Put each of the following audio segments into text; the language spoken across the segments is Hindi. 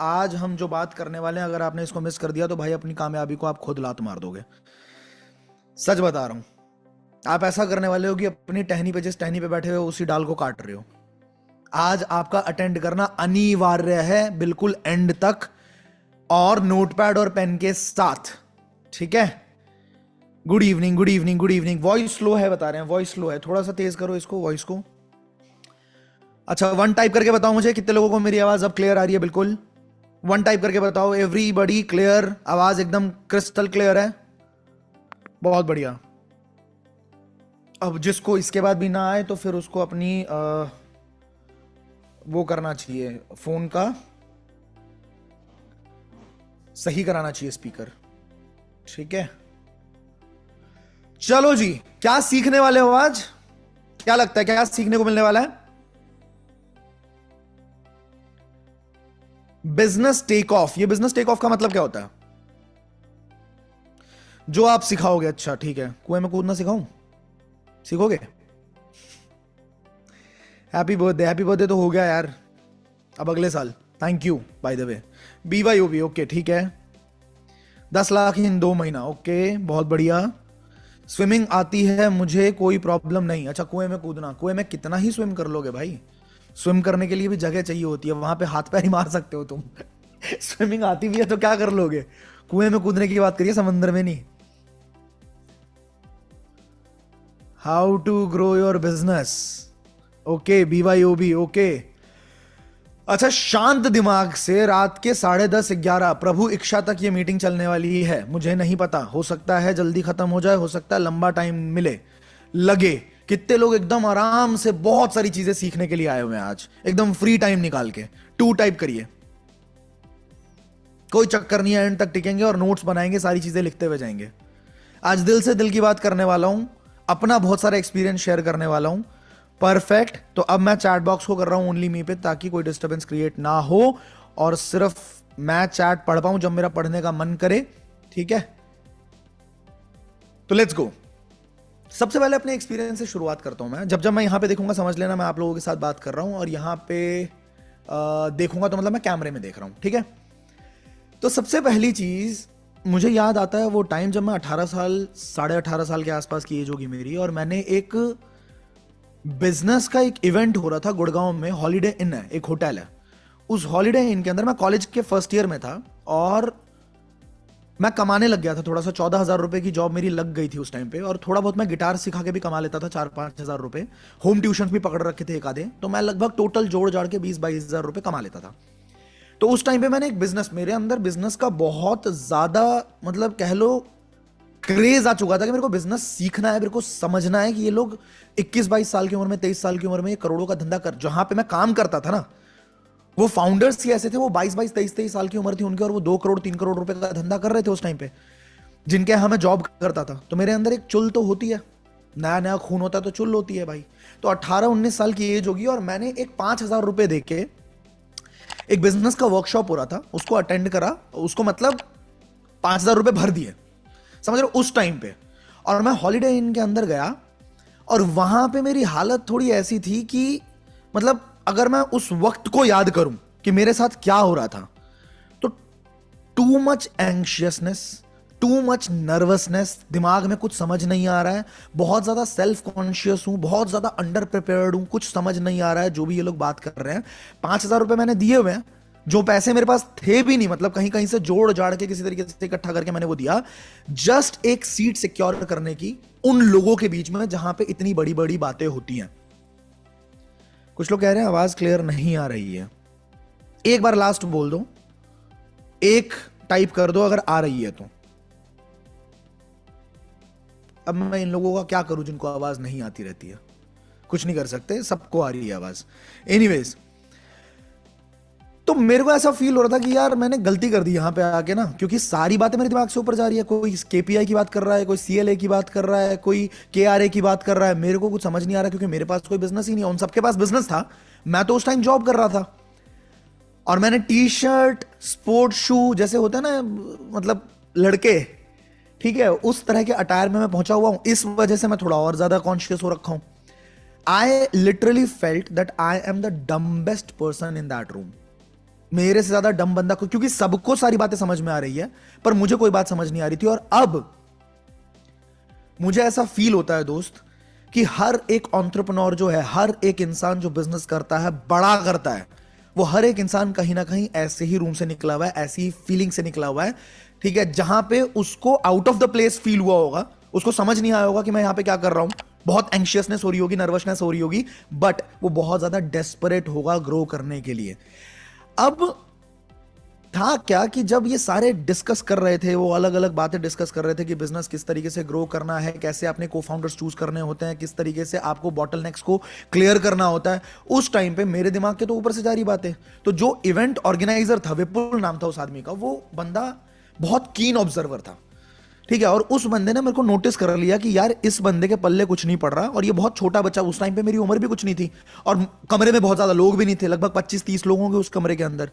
आज हम जो बात करने वाले हैं, अगर आपने इसको मिस कर दिया तो भाई अपनी कामयाबी को आप खुद लात मार दोगे। सच बता रहा हूं। आप ऐसा करने वाले हो कि अपनी टहनी पे, जिस टहनी पे बैठे हुए हो उसी डाल को काट रहे हो। आज आपका अटेंड करना अनिवार्य है, बिल्कुल एंड तक, और नोटपैड और पेन के साथ। ठीक है। Good evening, good evening, good evening. Voice slow है बता रहे हैं, वॉइस स्लो है, थोड़ा सा तेज करो इसको, वॉइस को। अच्छा, वन टाइप करके बताओ मुझे कितने लोगों को मेरी आवाज अब क्लियर आ रही है। बिल्कुल वन टाइप करके बताओ। Everybody clear? आवाज एकदम क्रिस्टल क्लियर है? बहुत बढ़िया। अब जिसको इसके बाद भी ना आए तो फिर उसको अपनी वो करना चाहिए, फोन का सही कराना चाहिए स्पीकर। ठीक है, चलो जी। क्या सीखने वाले हो आज? क्या लगता है क्या सीखने को मिलने वाला है? Business take off. ये बिजनेस टेक ऑफ का मतलब क्या होता है? जो आप सिखाओगे। अच्छा ठीक है, कुएं में कूदना सिखाऊं? सीखोगे? हैप्पी बर्थडे, हैप्पी बर्थडे तो हो गया यार, अब अगले साल। Thank you by the way. BYOB, okay ठीक है। 10 लाख इन 2 महीना, ओके बहुत बढ़िया। स्विमिंग आती है मुझे, कोई प्रॉब्लम नहीं। अच्छा, कुएं में कूदना, कुएं में कितना ही स्विम कर लोगे भाई? स्विम करने के लिए भी जगह चाहिए होती है, वहां पे हाथ पैर ही मार सकते हो तुम। स्विमिंग आती भी है तो क्या कर लोगे? कुएं में कूदने की बात करिए, समंदर में नहीं। How to grow your business, okay BYOB, okay. अच्छा, शांत दिमाग से रात के 10:30 11 प्रभु इच्छा तक ये मीटिंग चलने वाली है। मुझे नहीं पता, हो सकता है जल्दी खत्म हो जाए, हो सकता है लंबा टाइम मिले लगे। कितने लोग एकदम आराम से बहुत सारी चीजें सीखने के लिए आए हुए हैं आज, एकदम फ्री टाइम निकाल के? 2 टाइप करिए, कोई चक्कर नहीं है, एंड तक टिकेंगे और नोट्स बनाएंगे, सारी चीजें लिखते हुए जाएंगे। आज दिल से दिल की बात करने वाला हूं, अपना बहुत सारा एक्सपीरियंस शेयर करने वाला हूं। परफेक्ट। तो अब मैं चैट बॉक्स को कर रहा हूं ओनली मी पे, ताकि कोई डिस्टरबेंस क्रिएट ना हो और सिर्फ मैं चैट पढ़ पाऊं जब मेरा पढ़ने का मन करे। ठीक है, तो लेट्स गो। सबसे पहले अपने एक्सपीरियंस से शुरुआत करता हूं मैं। जब जब मैं यहां पे देखूंगा, समझ लेना मैं आप लोगों के साथ बात कर रहा हूं, और यहां पे देखूंगा तो मतलब मैं कैमरे में देख रहा हूं। ठीक है, तो सबसे पहली चीज मुझे याद आता है वो टाइम जब मैं 18 साल, 18.5 साल के आसपास की एज होगी मेरी, और मैंने एक बिजनेस का एक इवेंट हो रहा था गुड़गांव में। हॉलीडे इन है, एक होटल है। उस हॉलीडे इन के अंदर मैं कॉलेज के फर्स्ट ईयर में था और मैं कमाने लग गया था थोड़ा सा। 14,000 रुपए की जॉब मेरी लग गई थी उस टाइम पे, और थोड़ा बहुत मैं गिटार सिखा के भी कमा लेता था, 4-5 हज़ार रुपए। होम ट्यूशन भी पकड़ रखे थे एक आधे, तो मैं लगभग टोटल जोड़ जाड़ के 20-22 हज़ार रुपए कमा लेता था। तो उस टाइम पे मैंने एक बिजनेस, मेरे अंदर बिजनेस का बहुत ज्यादा मतलब कह लो क्रेज आ चुका था कि मेरे को बिजनेस सीखना है, मेरे को समझना है कि ये लोग 21-22 साल की उम्र में, 23 साल की उम्र में ये करोड़ों का धंधा कर, जहां पे मैं काम करता था ना, वो फाउंडर्स ही ऐसे थे, वो 22-22, 23-23 साल की उम्र थी उनकी, और वो 2 करोड़ 3 करोड़ रुपए का धंधा कर रहे थे उस टाइम पे, जिनके यहाँ मैं जॉब करता था। तो मेरे अंदर एक चुल तो होती है, नया नया खून होता है तो चुल होती है भाई। तो 18-19 साल की एज होगी, और मैंने एक 5,000 रुपए देके एक बिजनेस का वर्कशॉप हो रहा था, उसको अटेंड करा। उसको मतलब 5,000 रुपए भर दिए, समझ रहे हो, उस टाइम पे। और मैं हॉलीडे इन के अंदर गया, और वहां पे मेरी हालत थोड़ी ऐसी थी कि मतलब अगर मैं उस वक्त को याद करूं कि मेरे साथ क्या हो रहा था, तो too much anxiousness, too much nervousness, दिमाग में कुछ समझ नहीं आ रहा है, बहुत ज्यादा सेल्फ कॉन्शियस हूं, बहुत ज्यादा अंडर प्रिपेयर्ड हूं, कुछ समझ नहीं आ रहा है जो भी ये लोग बात कर रहे हैं। 5,000 रुपए मैंने दिए हुए हैं, जो पैसे मेरे पास थे भी नहीं, मतलब कहीं कहीं से जोड़ जाड़ के किसी तरीके से इकट्ठा करके मैंने वो दिया, जस्ट एक सीट सिक्योर करने की उन लोगों के बीच में जहां पे इतनी बड़ी बड़ी बातें होती हैं। कुछ लोग कह रहे हैं आवाज क्लियर नहीं आ रही है। एक बार लास्ट बोल दो, एक टाइप कर दो अगर आ रही है तो। अब मैं इन लोगों का क्या करूं जिनको आवाज नहीं आती रहती है? कुछ नहीं कर सकते, सबको आ रही है आवाज। एनीवेज, तो मेरे को ऐसा फील हो रहा था कि यार मैंने गलती कर दी यहां पे आके ना, क्योंकि सारी बातें मेरे दिमाग से ऊपर जा रही है। कोई KPI की बात कर रहा है, कोई CLA की बात कर रहा है, कोई KRA की बात कर रहा है। मेरे को कुछ समझ नहीं आ रहा, क्योंकि मेरे पास कोई बिजनेस ही नहीं है। उन सबके पास बिजनेस था, मैं तो उस टाइम जॉब कर रहा था। और मैंने T-शर्ट, स्पोर्ट्स शू जैसे होते हैं ना, मतलब लड़के, ठीक है, उस तरह के अटायर में मैं पहुंचा हुआ हूं। इस वजह से मैं थोड़ा और ज्यादा कॉन्शियस हो रखा हूं। I literally felt that I am the dumbest person in that room. मेरे से ज्यादा डम बंदा को, क्योंकि सबको सारी बातें समझ में आ रही है पर मुझे कोई बात समझ नहीं आ रही थी। और अब मुझे ऐसा फील होता है दोस्त कि हर एक एंटरप्रेन्योर जो है, हर एक इंसान जो बिजनेस करता है, बड़ा करता है, वो हर एक इंसान कहीं ना कहीं ऐसे ही रूम से निकला हुआ है, ऐसी ही फीलिंग से निकला हुआ है, ठीक है, जहां पे उसको out of the place feel हुआ होगा, उसको समझ नहीं आया होगा कि मैं यहां पे क्या कर रहा हूं, बहुत एंशियसनेस हो रही होगी, नर्वसनेस हो रही होगी, बट वो बहुत ज्यादा डेस्परेट होगा ग्रो करने के लिए। अब था क्या कि जब ये सारे डिस्कस कर रहे थे, वो अलग अलग बातें डिस्कस कर रहे थे कि बिजनेस किस तरीके से ग्रो करना है, कैसे अपने को फाउंडर्स चूज करने होते हैं, किस तरीके से आपको बॉटलनेक्स को क्लियर करना होता है, उस टाइम पे मेरे दिमाग के तो ऊपर से जा रही बातें। तो जो इवेंट ऑर्गेनाइजर था, विपुल नाम था उस आदमी का, वो बंदा बहुत कीन ऑब्जर्वर था, ठीक है, और उस बंदे ने मेरे को नोटिस कर लिया कि यार इस बंदे के पल्ले कुछ नहीं पड़ रहा, और ये बहुत छोटा बच्चा, उस टाइम पे मेरी उम्र भी कुछ नहीं थी और कमरे में बहुत ज्यादा लोग भी नहीं थे, लगभग 25-30 लोग होंगे उस कमरे के अंदर।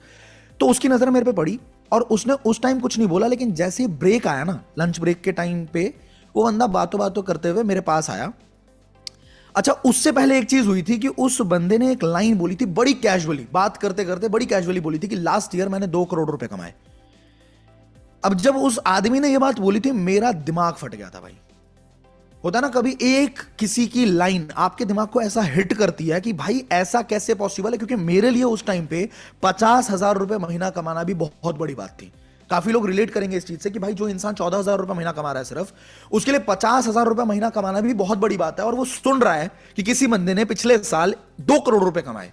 तो उसकी नजर मेरे पे पड़ी और उसने उस टाइम कुछ नहीं बोला, लेकिन जैसे ही ब्रेक आया ना, लंच ब्रेक के टाइम पे, वो बंदा बातों बातों करते हुए मेरे पास आया। अच्छा, उससे पहले एक चीज हुई थी कि उस बंदे ने एक लाइन बोली थी बड़ी कैजुअली, बात करते करते बड़ी कैजुअली बोली थी कि लास्ट ईयर मैंने 2 करोड़ रुपए कमाए। अब जब उस आदमी ने यह बात बोली थी, मेरा दिमाग फट गया था भाई। होता ना कभी एक किसी की लाइन आपके दिमाग को ऐसा हिट करती है कि भाई ऐसा कैसे पॉसिबल है, क्योंकि मेरे लिए उस टाइम पे 50,000 रुपए महीना कमाना भी बहुत बड़ी बात थी। काफी लोग रिलेट करेंगे इस चीज से कि भाई जो इंसान 14,000 रुपए महीना कमा रहा है सिर्फ, उसके लिए 50,000 रुपए महीना कमाना भी बहुत बड़ी बात है, और वो सुन रहा है कि किसी बंदे ने पिछले साल 2 करोड़ रुपए कमाए।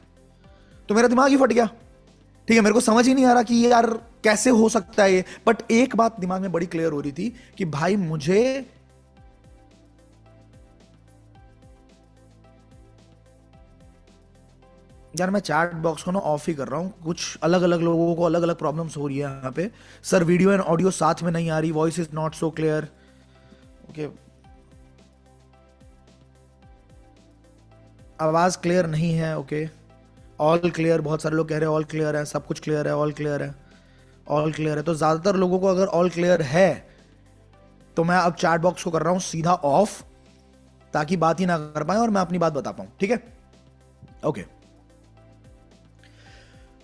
तो मेरा दिमाग ही फट गया, ठीक है, मेरे को समझ ही नहीं आ रहा कि यार कैसे हो सकता है ये। बट एक बात दिमाग में बड़ी क्लियर हो रही थी कि भाई मुझे यार, मैं चैट बॉक्स को ना ऑफ ही कर रहा हूँ, कुछ अलग अलग लोगों को अलग अलग प्रॉब्लम्स हो रही है यहाँ पे। सर वीडियो एंड ऑडियो साथ में नहीं आ रही, voice is not so clear, okay, आवाज क्लियर नहीं है, ओके, ऑल क्लियर, बहुत सारे लोग कह रहे हैं ऑल क्लियर है, सब कुछ क्लियर है, ऑल क्लियर है, ऑल क्लियर है। तो ज्यादातर लोगों को अगर ऑल क्लियर है तो मैं अब चैट बॉक्स को कर रहा हूं सीधा ऑफ, ताकि बात ही ना कर पाए और मैं अपनी बात बता पाऊं, ठीक है, ओके।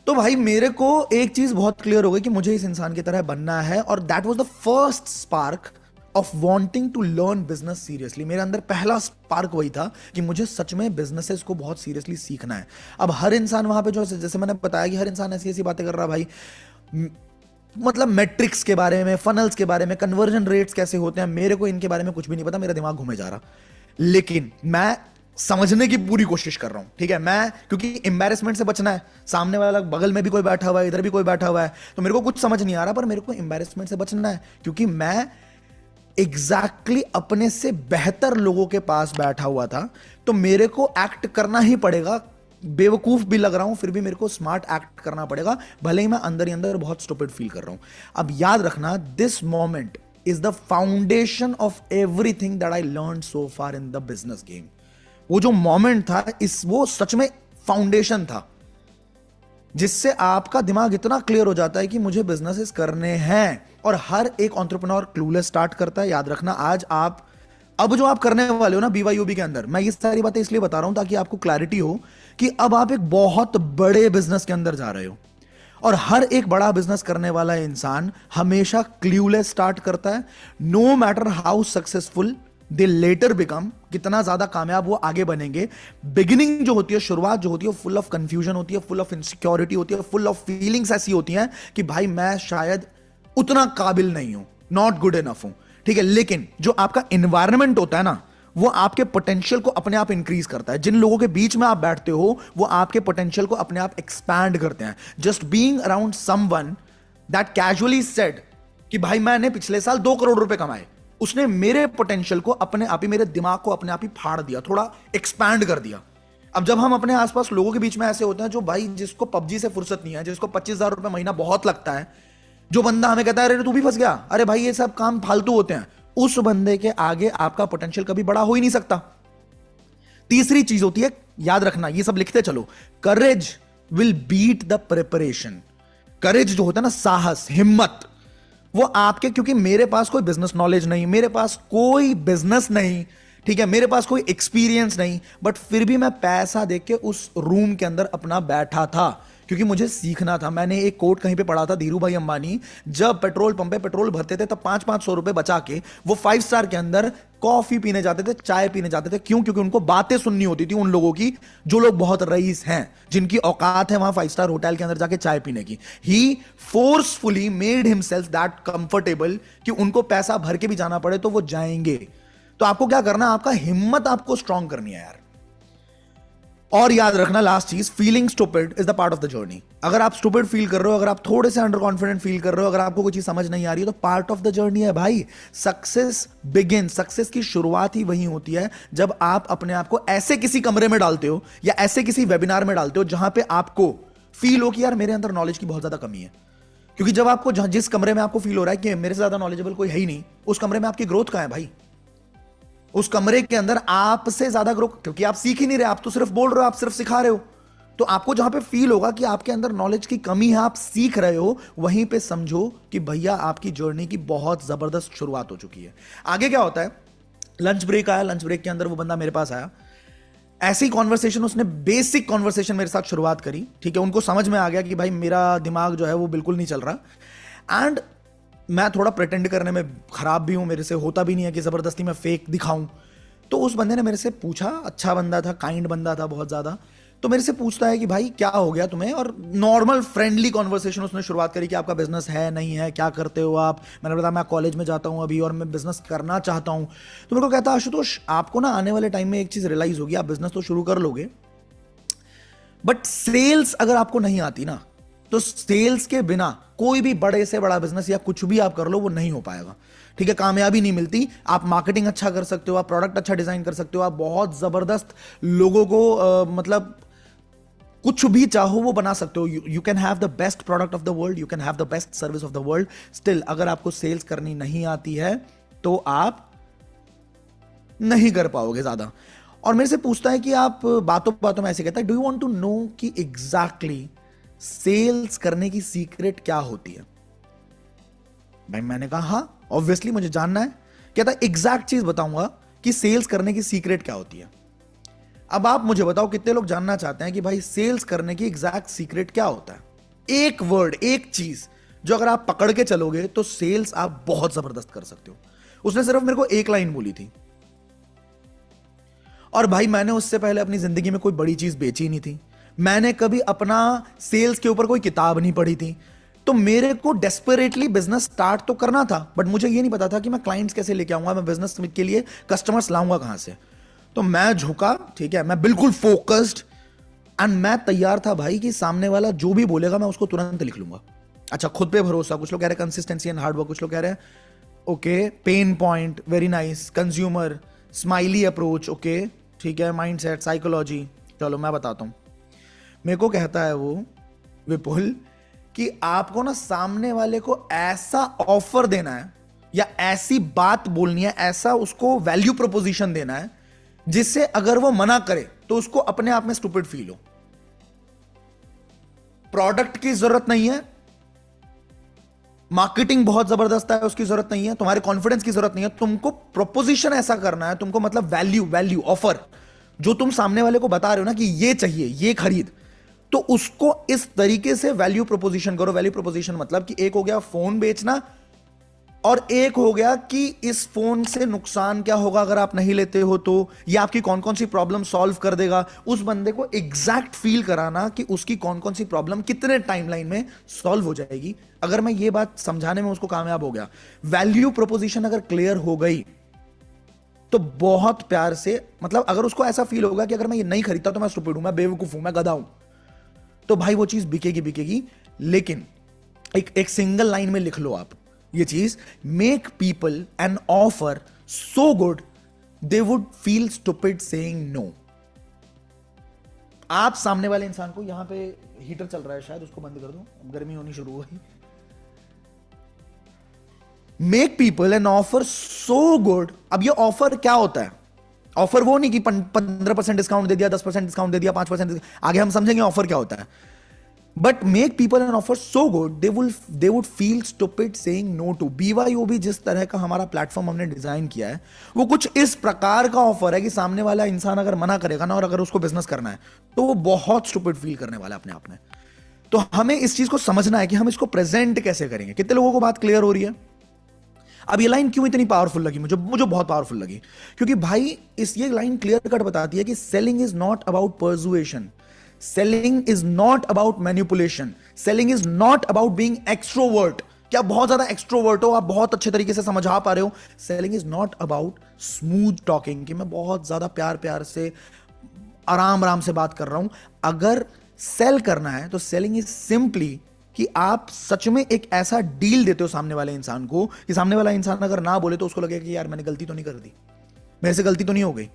तो भाई मेरे को एक चीज बहुत क्लियर हो गई कि मुझे इस इंसान की तरह बनना है, और that was the first spark of wanting to learn business seriously. मेरे अंदर पहला स्पार्क वही था कि मुझे सच में बिजनेसेस को बहुत सीरियसली सीखना है। अब हर इंसान वहां पे जो, जैसे मैंने बताया कि हर इंसान ऐसी ऐसी बातें कर रहा है भाई, मतलब मैट्रिक्स के बारे में, फनल्स के बारे में, कन्वर्जन रेट्स कैसे होते हैं, मेरे को इनके बारे में कुछ भी नहीं पता, मेरा दिमाग घूमे जा रहा। लेकिन मैं समझने की पूरी कोशिश कर रहा हूं, ठीक है, मैं, क्योंकि एम्बैरेसमेंट से बचना है, सामने वाला बगल में भी कोई बैठा हुआ है, इधर भी कोई बैठा हुआ है, तो मेरे को कुछ समझ नहीं आ रहा, पर मेरे को एम्बैरेसमेंट से बचना है, क्योंकि मैं एग्जैक्टली अपने से बेहतर लोगों के पास बैठा हुआ था, तो मेरे को एक्ट करना ही पड़ेगा। बेवकूफ भी लग रहा हूं फिर भी मेरे को स्मार्ट एक्ट करना पड़ेगा, भले ही मैं अंदर ही अंदर बहुत स्टूपिड फील कर रहा हूं। अब याद रखना, this moment is the foundation of everything that I learn so far in the business game. वो जो मोमेंट था, वो सच में फाउंडेशन था, जिससे आपका दिमाग इतना क्लियर हो जाता है कि मुझे बिजनेसेस करने हैं। और हर एक एंटरप्रेन्योर क्लूलेस स्टार्ट करता है। याद रखना, आज आप, अब जो आप करने वाले हो ना BYOB के अंदर, मैं ये सारी बातें इसलिए बता रहा हूं ताकि आपको क्लैरिटी हो कि अब आप एक बहुत बड़े बिजनेस के अंदर जा रहे हो। और हर एक बड़ा बिजनेस करने वाला इंसान हमेशा क्लूलेस स्टार्ट करता है। No matter how successful they later become, कितना ज्यादा कामयाब वो आगे बनेंगे, बिगिनिंग जो होती है, शुरुआत जो होती है, फुल ऑफ कंफ्यूजन होती है, फुल ऑफ इनसिक्योरिटी होती है, फुल ऑफ फीलिंग्स ऐसी होती हैं कि भाई मैं शायद उतना काबिल नहीं हूं, नॉट गुड इनफ हूं, ठीक है। लेकिन जो आपका एनवायरनमेंट होता है ना, वो आपके पोटेंशियल को अपने आप इंक्रीज करता है। जिन लोगों के बीच में आप बैठते हो, वो आपके पोटेंशियल को अपने आप एक्सपैंड करते हैं। Just being around someone that casually said कि भाई मैंने पिछले साल 2 करोड़ रुपए कमाए, उसने मेरे पोटेंशियल को अपने आप ही, मेरे दिमाग को अपने आप ही फाड़ दिया, थोड़ा एक्सपैंड कर दिया। अब जब हम अपने आसपास लोगों के बीच में ऐसे होते हैं जो भाई, जिसको पबजी से फुर्सत नहीं है, जिसको 25,000 रुपए महीना बहुत लगता है, जो बंदा हमें कहता है अरे तू भी फंस गया, अरे भाई ये सब काम फालतू होते हैं, उस बंदे के आगे आपका पोटेंशियल कभी बड़ा हो ही नहीं सकता। तीसरी चीज होती है, याद रखना, ये सब लिखते चलो, करेज विल बीट द प्रिपरेशन। करेज जो होता है ना, साहस, हिम्मत, वो आपके, क्योंकि मेरे पास कोई बिजनेस नॉलेज नहीं, मेरे पास कोई बिजनेस नहीं, ठीक है, मेरे पास कोई एक्सपीरियंस नहीं, बट फिर भी मैं पैसा देके उस रूम के अंदर अपना बैठा था, क्योंकि मुझे सीखना था। मैंने एक कोट कहीं पे पढ़ा था, धीरू भाई अंबानी जब पेट्रोल पंप पे पेट्रोल भरते थे तब 500-500 रुपए बचा के वो 5 स्टार के अंदर कॉफी पीने जाते थे, चाय पीने जाते थे। क्यों? क्योंकि उनको बातें सुननी होती थी उन लोगों की जो लोग बहुत रईस हैं, जिनकी औकात है वहां 5 स्टार होटल के अंदर जाके चाय पीने की। He forcefully made himself that comfortable कि उनको पैसा भर के भी जाना पड़े तो वो जाएंगे। तो आपको क्या करना है, आपका हिम्मत आपको स्ट्रांग करनी है यार। और याद रखना लास्ट चीज, feeling stupid is the part of the journey. अगर आप स्टूपिड फील कर रहे हो, अगर आप थोड़े से अंडर कॉन्फिडेंट फील कर रहे हो, अगर आपको कोई चीज समझ नहीं आ रही है, तो पार्ट ऑफ द जर्नी है भाई। सक्सेस बिगिन, सक्सेस की शुरुआत ही वही होती है जब आप अपने आप को ऐसे किसी कमरे में डालते हो या ऐसे किसी वेबिनार में डालते हो जहां पे आपको फील हो कि यार मेरे अंदर नॉलेज की बहुत ज्यादा कमी है। क्योंकि जब आपको जिस कमरे में आपको फील हो रहा है कि मेरे से ज्यादा नॉलेजेबल कोई है ही नहीं, उस कमरे में आपकी ग्रोथ कहां है भाई? उस कमरे के अंदर आपसे ज्यादा ग्रो, क्योंकि आप सीख ही नहीं रहे, आप तो सिर्फ बोल रहे हो, आप सिर्फ सिखा रहे हो। तो आपको जहां पे फील होगा कि आपके अंदर नॉलेज की कमी है, आप सीख रहे हो, वहीं पे समझो कि भैया आपकी जर्नी की बहुत जबरदस्त शुरुआत हो चुकी है। आगे क्या होता है, लंच ब्रेक आया, लंच ब्रेक के अंदर वो बंदा मेरे पास आया, ऐसी कॉन्वर्सेशन, उसने बेसिक कॉन्वर्सेशन मेरे साथ शुरुआत करी। ठीक है, उनको समझ में आ गया कि भाई मेरा दिमाग जो है वो बिल्कुल नहीं चल रहा, एंड मैं थोड़ा प्रिटेंड करने में खराब भी हूं, मेरे से होता भी नहीं है कि जबरदस्ती मैं फेक दिखाऊं। तो उस बंदे ने मेरे से पूछा, अच्छा बंदा था, काइंड बंदा था बहुत ज्यादा, तो मेरे से पूछता है कि भाई क्या हो गया तुम्हें, और नॉर्मल फ्रेंडली कॉन्वर्सेशन उसने शुरुआत करी कि आपका बिजनेस है नहीं है, क्या करते हो आप। मैंने बताया मैं कॉलेज में जाता हूं अभी और मैं बिजनेस करना चाहता हूं। तो मेरे को कहता आशुतोष, आपको ना आने वाले टाइम में एक चीज रियलाइज होगी, आप बिजनेस तो शुरू कर लोगे बट सेल्स अगर आपको नहीं आती ना, तो सेल्स के बिना कोई भी बड़े से बड़ा बिजनेस या कुछ भी आप कर लो वो नहीं हो पाएगा। ठीक है, कामयाबी नहीं मिलती। आप मार्केटिंग अच्छा कर सकते हो, आप प्रोडक्ट अच्छा डिजाइन कर सकते हो, आप बहुत जबरदस्त लोगों को मतलब कुछ भी चाहो वो बना सकते हो। You can have the best product of the world, you can have the best service of the world, still अगर आपको सेल्स करनी नहीं आती है तो आप नहीं कर पाओगे ज्यादा। और मेरे से पूछता है कि आप बातों बातों में ऐसे कहता है, do you want to know कि एग्जैक्टली सेल्स करने की सीक्रेट क्या होती है? भाई मैंने कहा हाँ ऑब्वियसली मुझे जानना है। कहता एग्जैक्ट चीज बताऊंगा कि सेल्स करने की सीक्रेट क्या होती है। अब आप मुझे बताओ कितने लोग जानना चाहते हैं कि भाई सेल्स करने की एग्जैक्ट सीक्रेट क्या होता है? एक वर्ड, एक चीज जो अगर आप पकड़ के चलोगे तो सेल्स आप बहुत जबरदस्त कर सकते हो। उसने सिर्फ मेरे को एक लाइन बोली थी, और भाई मैंने उससे पहले अपनी जिंदगी में कोई बड़ी चीज बेची नहीं थी, मैंने कभी अपना सेल्स के ऊपर कोई किताब नहीं पढ़ी थी। तो मेरे को डेस्परेटली बिजनेस स्टार्ट तो करना था, बट मुझे ये नहीं पता था कि मैं क्लाइंट्स कैसे लेके आऊंगा, मैं बिजनेस के लिए कस्टमर्स लाऊंगा कहां से। तो मैं झुका, ठीक है, मैं बिल्कुल फोकस्ड, एंड मैं तैयार था भाई कि सामने वाला जो भी बोलेगा मैं उसको तुरंत लिख लूंगा। अच्छा, खुद पे भरोसा, कुछ लोग कह रहे हैं कंसिस्टेंसी एंड हार्डवर्क, कुछ लोग कह रहे हैं okay pain point, very nice, consumer, smiley approach, okay ठीक है, माइंडसेट, साइकोलॉजी। चलो मैं बताता हूं। मेरे को कहता है वो विपुल कि आपको ना सामने वाले को ऐसा ऑफर देना है या ऐसी बात बोलनी है, ऐसा उसको वैल्यू प्रोपोजिशन देना है जिससे अगर वो मना करे तो उसको अपने आप में स्टूपिड फील हो। प्रोडक्ट की जरूरत नहीं है, मार्केटिंग बहुत जबरदस्त है उसकी जरूरत नहीं है, तुम्हारे कॉन्फिडेंस की जरूरत नहीं है, तुमको प्रोपोजिशन ऐसा करना है, तुमको मतलब वैल्यू वैल्यू ऑफर जो तुम सामने वाले को बता रहे हो ना कि ये चाहिए, ये खरीद, तो उसको इस तरीके से वैल्यू प्रोपोजिशन करो। वैल्यू प्रोपोजिशन मतलब कि एक हो गया फोन बेचना, और एक हो गया कि इस फोन से नुकसान क्या होगा अगर आप नहीं लेते हो, तो ये आपकी कौन कौन सी प्रॉब्लम सॉल्व कर देगा। उस बंदे को एग्जैक्ट फील कराना कि उसकी कौन कौन सी प्रॉब्लम कितने टाइमलाइन में सॉल्व हो जाएगी। अगर मैं ये बात समझाने में उसको कामयाब हो गया, वैल्यू प्रोपोजिशन अगर क्लियर हो गई, तो बहुत प्यार से, मतलब अगर उसको ऐसा फील होगा कि अगर मैं ये नहीं खरीदता तो मैं स्टूपिड हूं, मैं बेवकूफ हूं, मैं गधा हूं, तो भाई वो चीज बिकेगी बिकेगी। लेकिन एक सिंगल लाइन में लिख लो आप ये चीज, make people an offer so good they would feel stupid saying no. आप सामने वाले इंसान को, यहां पे हीटर चल रहा है शायद, उसको बंद कर दो, गर्मी होनी शुरू हो गई। Make people an offer so good. अब ये ऑफर क्या होता है? ऑफर वो नहीं कि 15% डिस्काउंट दे दिया, 10% डिस्काउंट दे दिया, 5%, आगे हम समझेंगे ऑफर क्या होता है। But make people an offer so good they would feel stupid saying no to. BYOB जिस तरह का हमारा प्लेटफॉर्म हमने डिजाइन किया है, वो कुछ इस प्रकार का ऑफर है कि सामने वाला इंसान अगर मना करेगा ना, और अगर उसको बिजनेस करना है, तो वो बहुत स्टूपिड फील करने वाला है अपने आप में। तो हमें इस चीज को समझना है कि हम इसको प्रेजेंट कैसे करेंगे। कितने लोगों को बात क्लियर हो रही है? अब ये लाइन क्यों इतनी पावरफुल लगी मुझे? मुझे बहुत पावरफुल लगी, क्योंकि भाई ये लाइन क्लियर कट बताती है कि selling is not about persuasion, selling is not about manipulation, selling is not about being extrovert. क्या बहुत ज्यादा एक्सट्रोवर्ट हो, आप बहुत अच्छे तरीके से समझा पा रहे हो? Selling is not about smooth talking, कि मैं बहुत ज्यादा प्यार प्यार से आराम आराम से बात कर रहा हूं। अगर सेल करना है तो सेलिंग इज सिंपली कि आप सच में एक ऐसा डील देते हो सामने वाले इंसान को कि सामने वाला इंसान अगर ना बोले तो उसको लगेगा कि यार मैंने गलती तो नहीं कर दी, मेरे से गलती तो नहीं हो गई।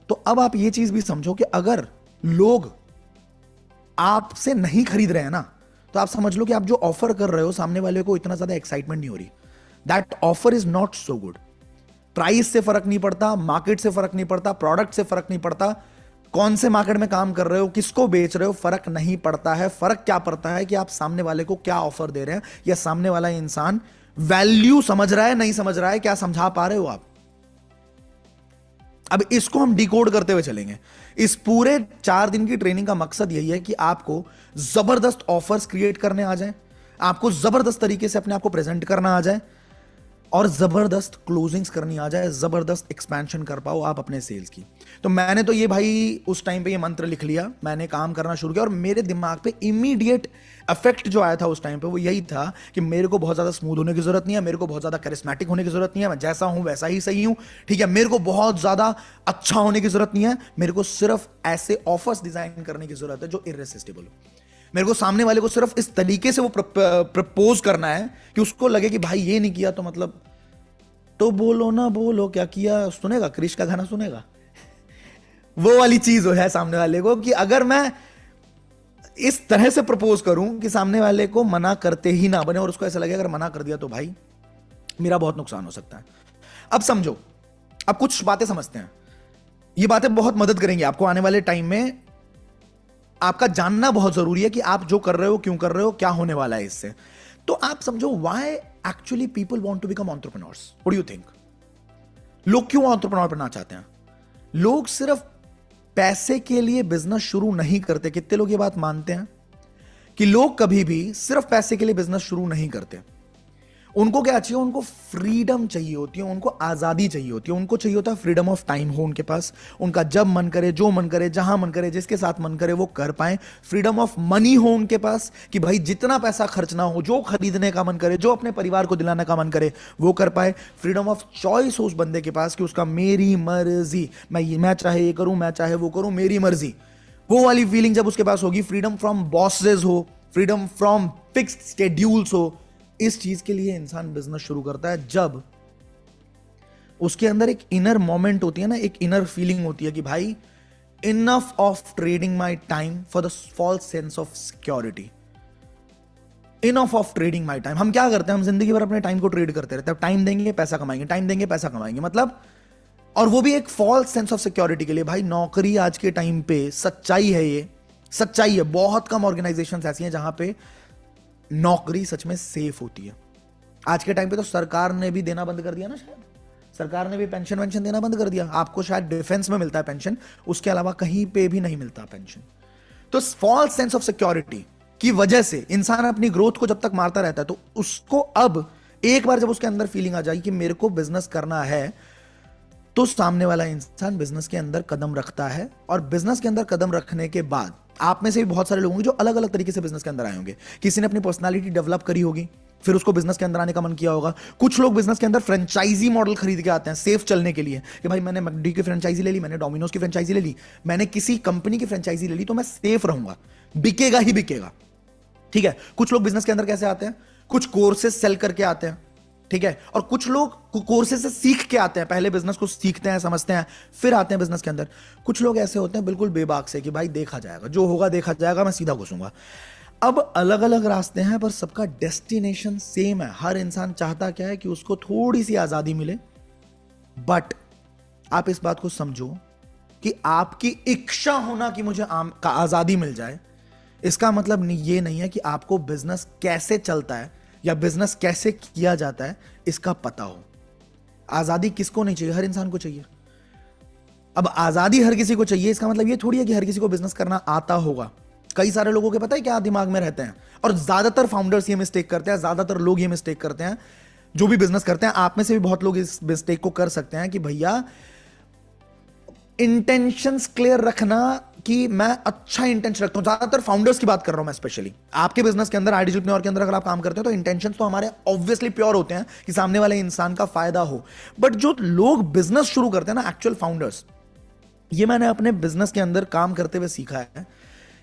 तो अब आप ये चीज भी समझो कि अगर लोग आपसे नहीं खरीद रहे हैं ना, तो आप समझ लो कि आप जो ऑफर कर रहे हो सामने वाले को इतना ज्यादा एक्साइटमेंट नहीं हो रही। That offer is not so good. Price से फर्क नहीं पड़ता, मार्केट से फर्क नहीं पड़ता, प्रोडक्ट से फर्क नहीं पड़ता, कौन से मार्केट में काम कर रहे हो, किसको बेच रहे हो, फर्क नहीं पड़ता है। फर्क क्या पड़ता है कि आप सामने वाले को क्या ऑफर दे रहे हैं, या सामने वाला इंसान वैल्यू समझ रहा है नहीं समझ रहा है, क्या समझा पा रहे हो आप। अब इसको हम डिकोड करते हुए चलेंगे। इस पूरे 4 दिन की ट्रेनिंग का मकसद यही है कि आपको जबरदस्त ऑफर्स क्रिएट करने आ जाए, आपको जबरदस्त तरीके से अपने आप को प्रेजेंट करना आ जाए, और जबरदस्त क्लोजिंग्स करनी आ जाए, जबरदस्त एक्सपेंशन कर पाओ आप अपने सेल्स की। तो मैंने तो ये भाई उस टाइम पे ये मंत्र लिख लिया, मैंने काम करना शुरू किया, और मेरे दिमाग पे इमीडिएट इफेक्ट जो आया था उस टाइम पे वो यही था कि मेरे को बहुत ज्यादा स्मूथ होने की जरूरत नहीं है, मेरे को बहुत ज्यादा करिस्मेटिक होने की जरूरत नहीं है, मैं जैसा हूं वैसा ही सही हूं, ठीक है। मेरे को बहुत ज्यादा अच्छा होने की जरूरत नहीं है, मेरे को सिर्फ ऐसे ऑफर्स डिजाइन करने की जरूरत है जो इररेसिस्टिबल हो। मेरे को सामने वाले को सिर्फ इस तरीके से वो प्रपोज करना है कि उसको लगे कि भाई ये नहीं किया तो मतलब, तो बोलो ना बोलो क्या किया, सुनेगा क्रिश का गाना सुनेगा वो वाली चीज हो है सामने वाले को, कि अगर मैं इस तरह से प्रपोज करूं कि सामने वाले को मना करते ही ना बने, और उसको ऐसा लगे अगर मना कर दिया तो भाई मेरा बहुत नुकसान हो सकता है। अब समझो, अब कुछ बातें समझते हैं, ये बातें बहुत मदद करेंगी आपको आने वाले टाइम में। आपका जानना बहुत जरूरी है कि आप जो कर रहे हो क्यों कर रहे हो, क्या होने वाला है इससे। तो आप समझो why actually people want to become entrepreneurs. What do you think? लोग क्यों एंटरप्रेन्योर बनना चाहते हैं? लोग सिर्फ पैसे के लिए बिजनेस शुरू नहीं करते। कितने लोग ये बात मानते हैं कि लोग कभी भी सिर्फ पैसे के लिए बिजनेस शुरू नहीं करते? उनको क्या चाहिए? उनको फ्रीडम चाहिए होती है, उनको आजादी चाहिए होती है, उनको चाहिए होता है फ्रीडम ऑफ टाइम हो उनके पास, उनका जब मन करे, जो मन करे, जहां मन करे, जिसके साथ मन करे वो कर पाए। फ्रीडम ऑफ मनी हो उनके पास, कि भाई जितना पैसा खर्चना हो, जो खरीदने का मन करे, जो अपने परिवार को दिलाने का मन करे वो कर पाए। फ्रीडम ऑफ चॉइस हो उस बंदे के पास कि उसका मेरी मर्जी, मैं चाहे ये करूं, मैं चाहे वो करूं, मेरी मर्जी, वो वाली फीलिंग जब उसके पास होगी। फ्रीडम फ्रॉम बॉसेस हो, फ्रीडम फ्रॉम फिक्स्ड शेड्यूल्स हो। इस चीज के लिए इंसान बिजनेस शुरू करता है जब उसके अंदर एक इनर मोमेंट होती है ना, एक इनर फीलिंग होती है कि भाई enough of trading my time for the false sense of security. Enough of trading my time. हम क्या करते हैं? हम जिंदगी भर अपने टाइम को ट्रेड करते रहते हैं। टाइम देंगे पैसा कमाएंगे, टाइम देंगे पैसा कमाएंगे, मतलब, और वो भी एक फॉल्स सेंस ऑफ सिक्योरिटी के लिए। भाई नौकरी आज के टाइम पे सच्चाई है, ये सच्चाई है। बहुत कम ऑर्गेनाइजेशंस ऐसी हैं जहां पे नौकरी सच में सेफ होती है। आज के टाइम पे तो सरकार ने भी देना बंद कर दिया ना, शायद सरकार ने भी पेंशन वेंशन देना बंद कर दिया। आपको शायद डिफेंस में मिलता है पेंशन, उसके अलावा कहीं पे भी नहीं मिलता पेंशन। तो फॉल्स सेंस ऑफ सिक्योरिटी की वजह से इंसान अपनी ग्रोथ को जब तक मारता रहता है, तो उसको अब एक बार जब उसके अंदर फीलिंग आ जाए कि मेरे को बिजनेस करना है, तो सामने वाला इंसान बिजनेस के अंदर कदम रखता है। और बिजनेस के अंदर कदम रखने के बाद आप में से भी बहुत सारे लोग होंगे जो अलग अलग तरीके से बिजनेस के अंदर आए होंगे। किसी ने अपनी पर्सनालिटी डेवलप करी होगी, फिर उसको बिजनेस के अंदर आने का मन किया होगा। कुछ लोग बिजनेस के अंदर फ्रेंचाइजी मॉडल खरीद के आते हैं सेफ चलने के लिए, कि भाई मैंने मैकडी की फ्रेंचाइजी ले ली, मैंने डोमिनोज की फ्रेंचाइजी ले ली, मैंने किसी कंपनी की फ्रेंचाइजी ले ली, तो मैं सेफ रहूंगा, बिकेगा ही बिकेगा। ठीक है। कुछ लोग बिजनेस के अंदर कैसे आते हैं? कुछ कोर्सेज सेल करके आते हैं, ठीक है। और कुछ लोग कोर्सेज से सीख के आते हैं, पहले बिजनेस को सीखते हैं, समझते हैं, फिर आते हैं बिजनेस के अंदर। कुछ लोग ऐसे होते हैं बिल्कुल बेबाक से कि भाई देखा जाएगा, जो होगा देखा जाएगा, मैं सीधा घुसूंगा। अब अलग अलग रास्ते हैं, पर सबका डेस्टिनेशन सेम है। हर इंसान चाहता क्या है कि उसको थोड़ी सी आजादी मिले। बट आप इस बात को समझो कि आपकी इच्छा होना कि मुझे आजादी मिल जाए, इसका मतलब ये नहीं है कि आपको बिजनेस कैसे चलता है या बिजनेस कैसे किया जाता है इसका पता हो। आजादी किसको नहीं चाहिए? हर इंसान को चाहिए। अब आजादी हर किसी को चाहिए, इसका मतलब ये थोड़ी है कि हर किसी को बिजनेस करना आता होगा। कई सारे लोगों के पता है क्या दिमाग में रहते हैं, और ज्यादातर फाउंडर्स ये मिस्टेक करते हैं, ज्यादातर लोग ये मिस्टेक करते हैं जो भी बिजनेस करते हैं, आप में से भी बहुत लोग इस मिस्टेक को कर सकते हैं कि भैया इंटेंशंस क्लियर रखना कि मैं अच्छा इंटेंशन रखता हूं। ज्यादातर फाउंडर्स की बात कर रहा हूं मैं, स्पेशली आपके बिजनेस के अंदर, आइडियलप्रेन्योर के अंदर अगर आप काम करते हैं तो इंटेंशंस तो हमारे ऑब्वियसली प्योर होते हैं कि सामने वाले इंसान का फायदा हो। बट जो लोग बिजनेस शुरू करते हैं ना, एक्चुअल फाउंडर्स, ये मैंने अपने बिजनेस के अंदर काम करते हुए सीखा है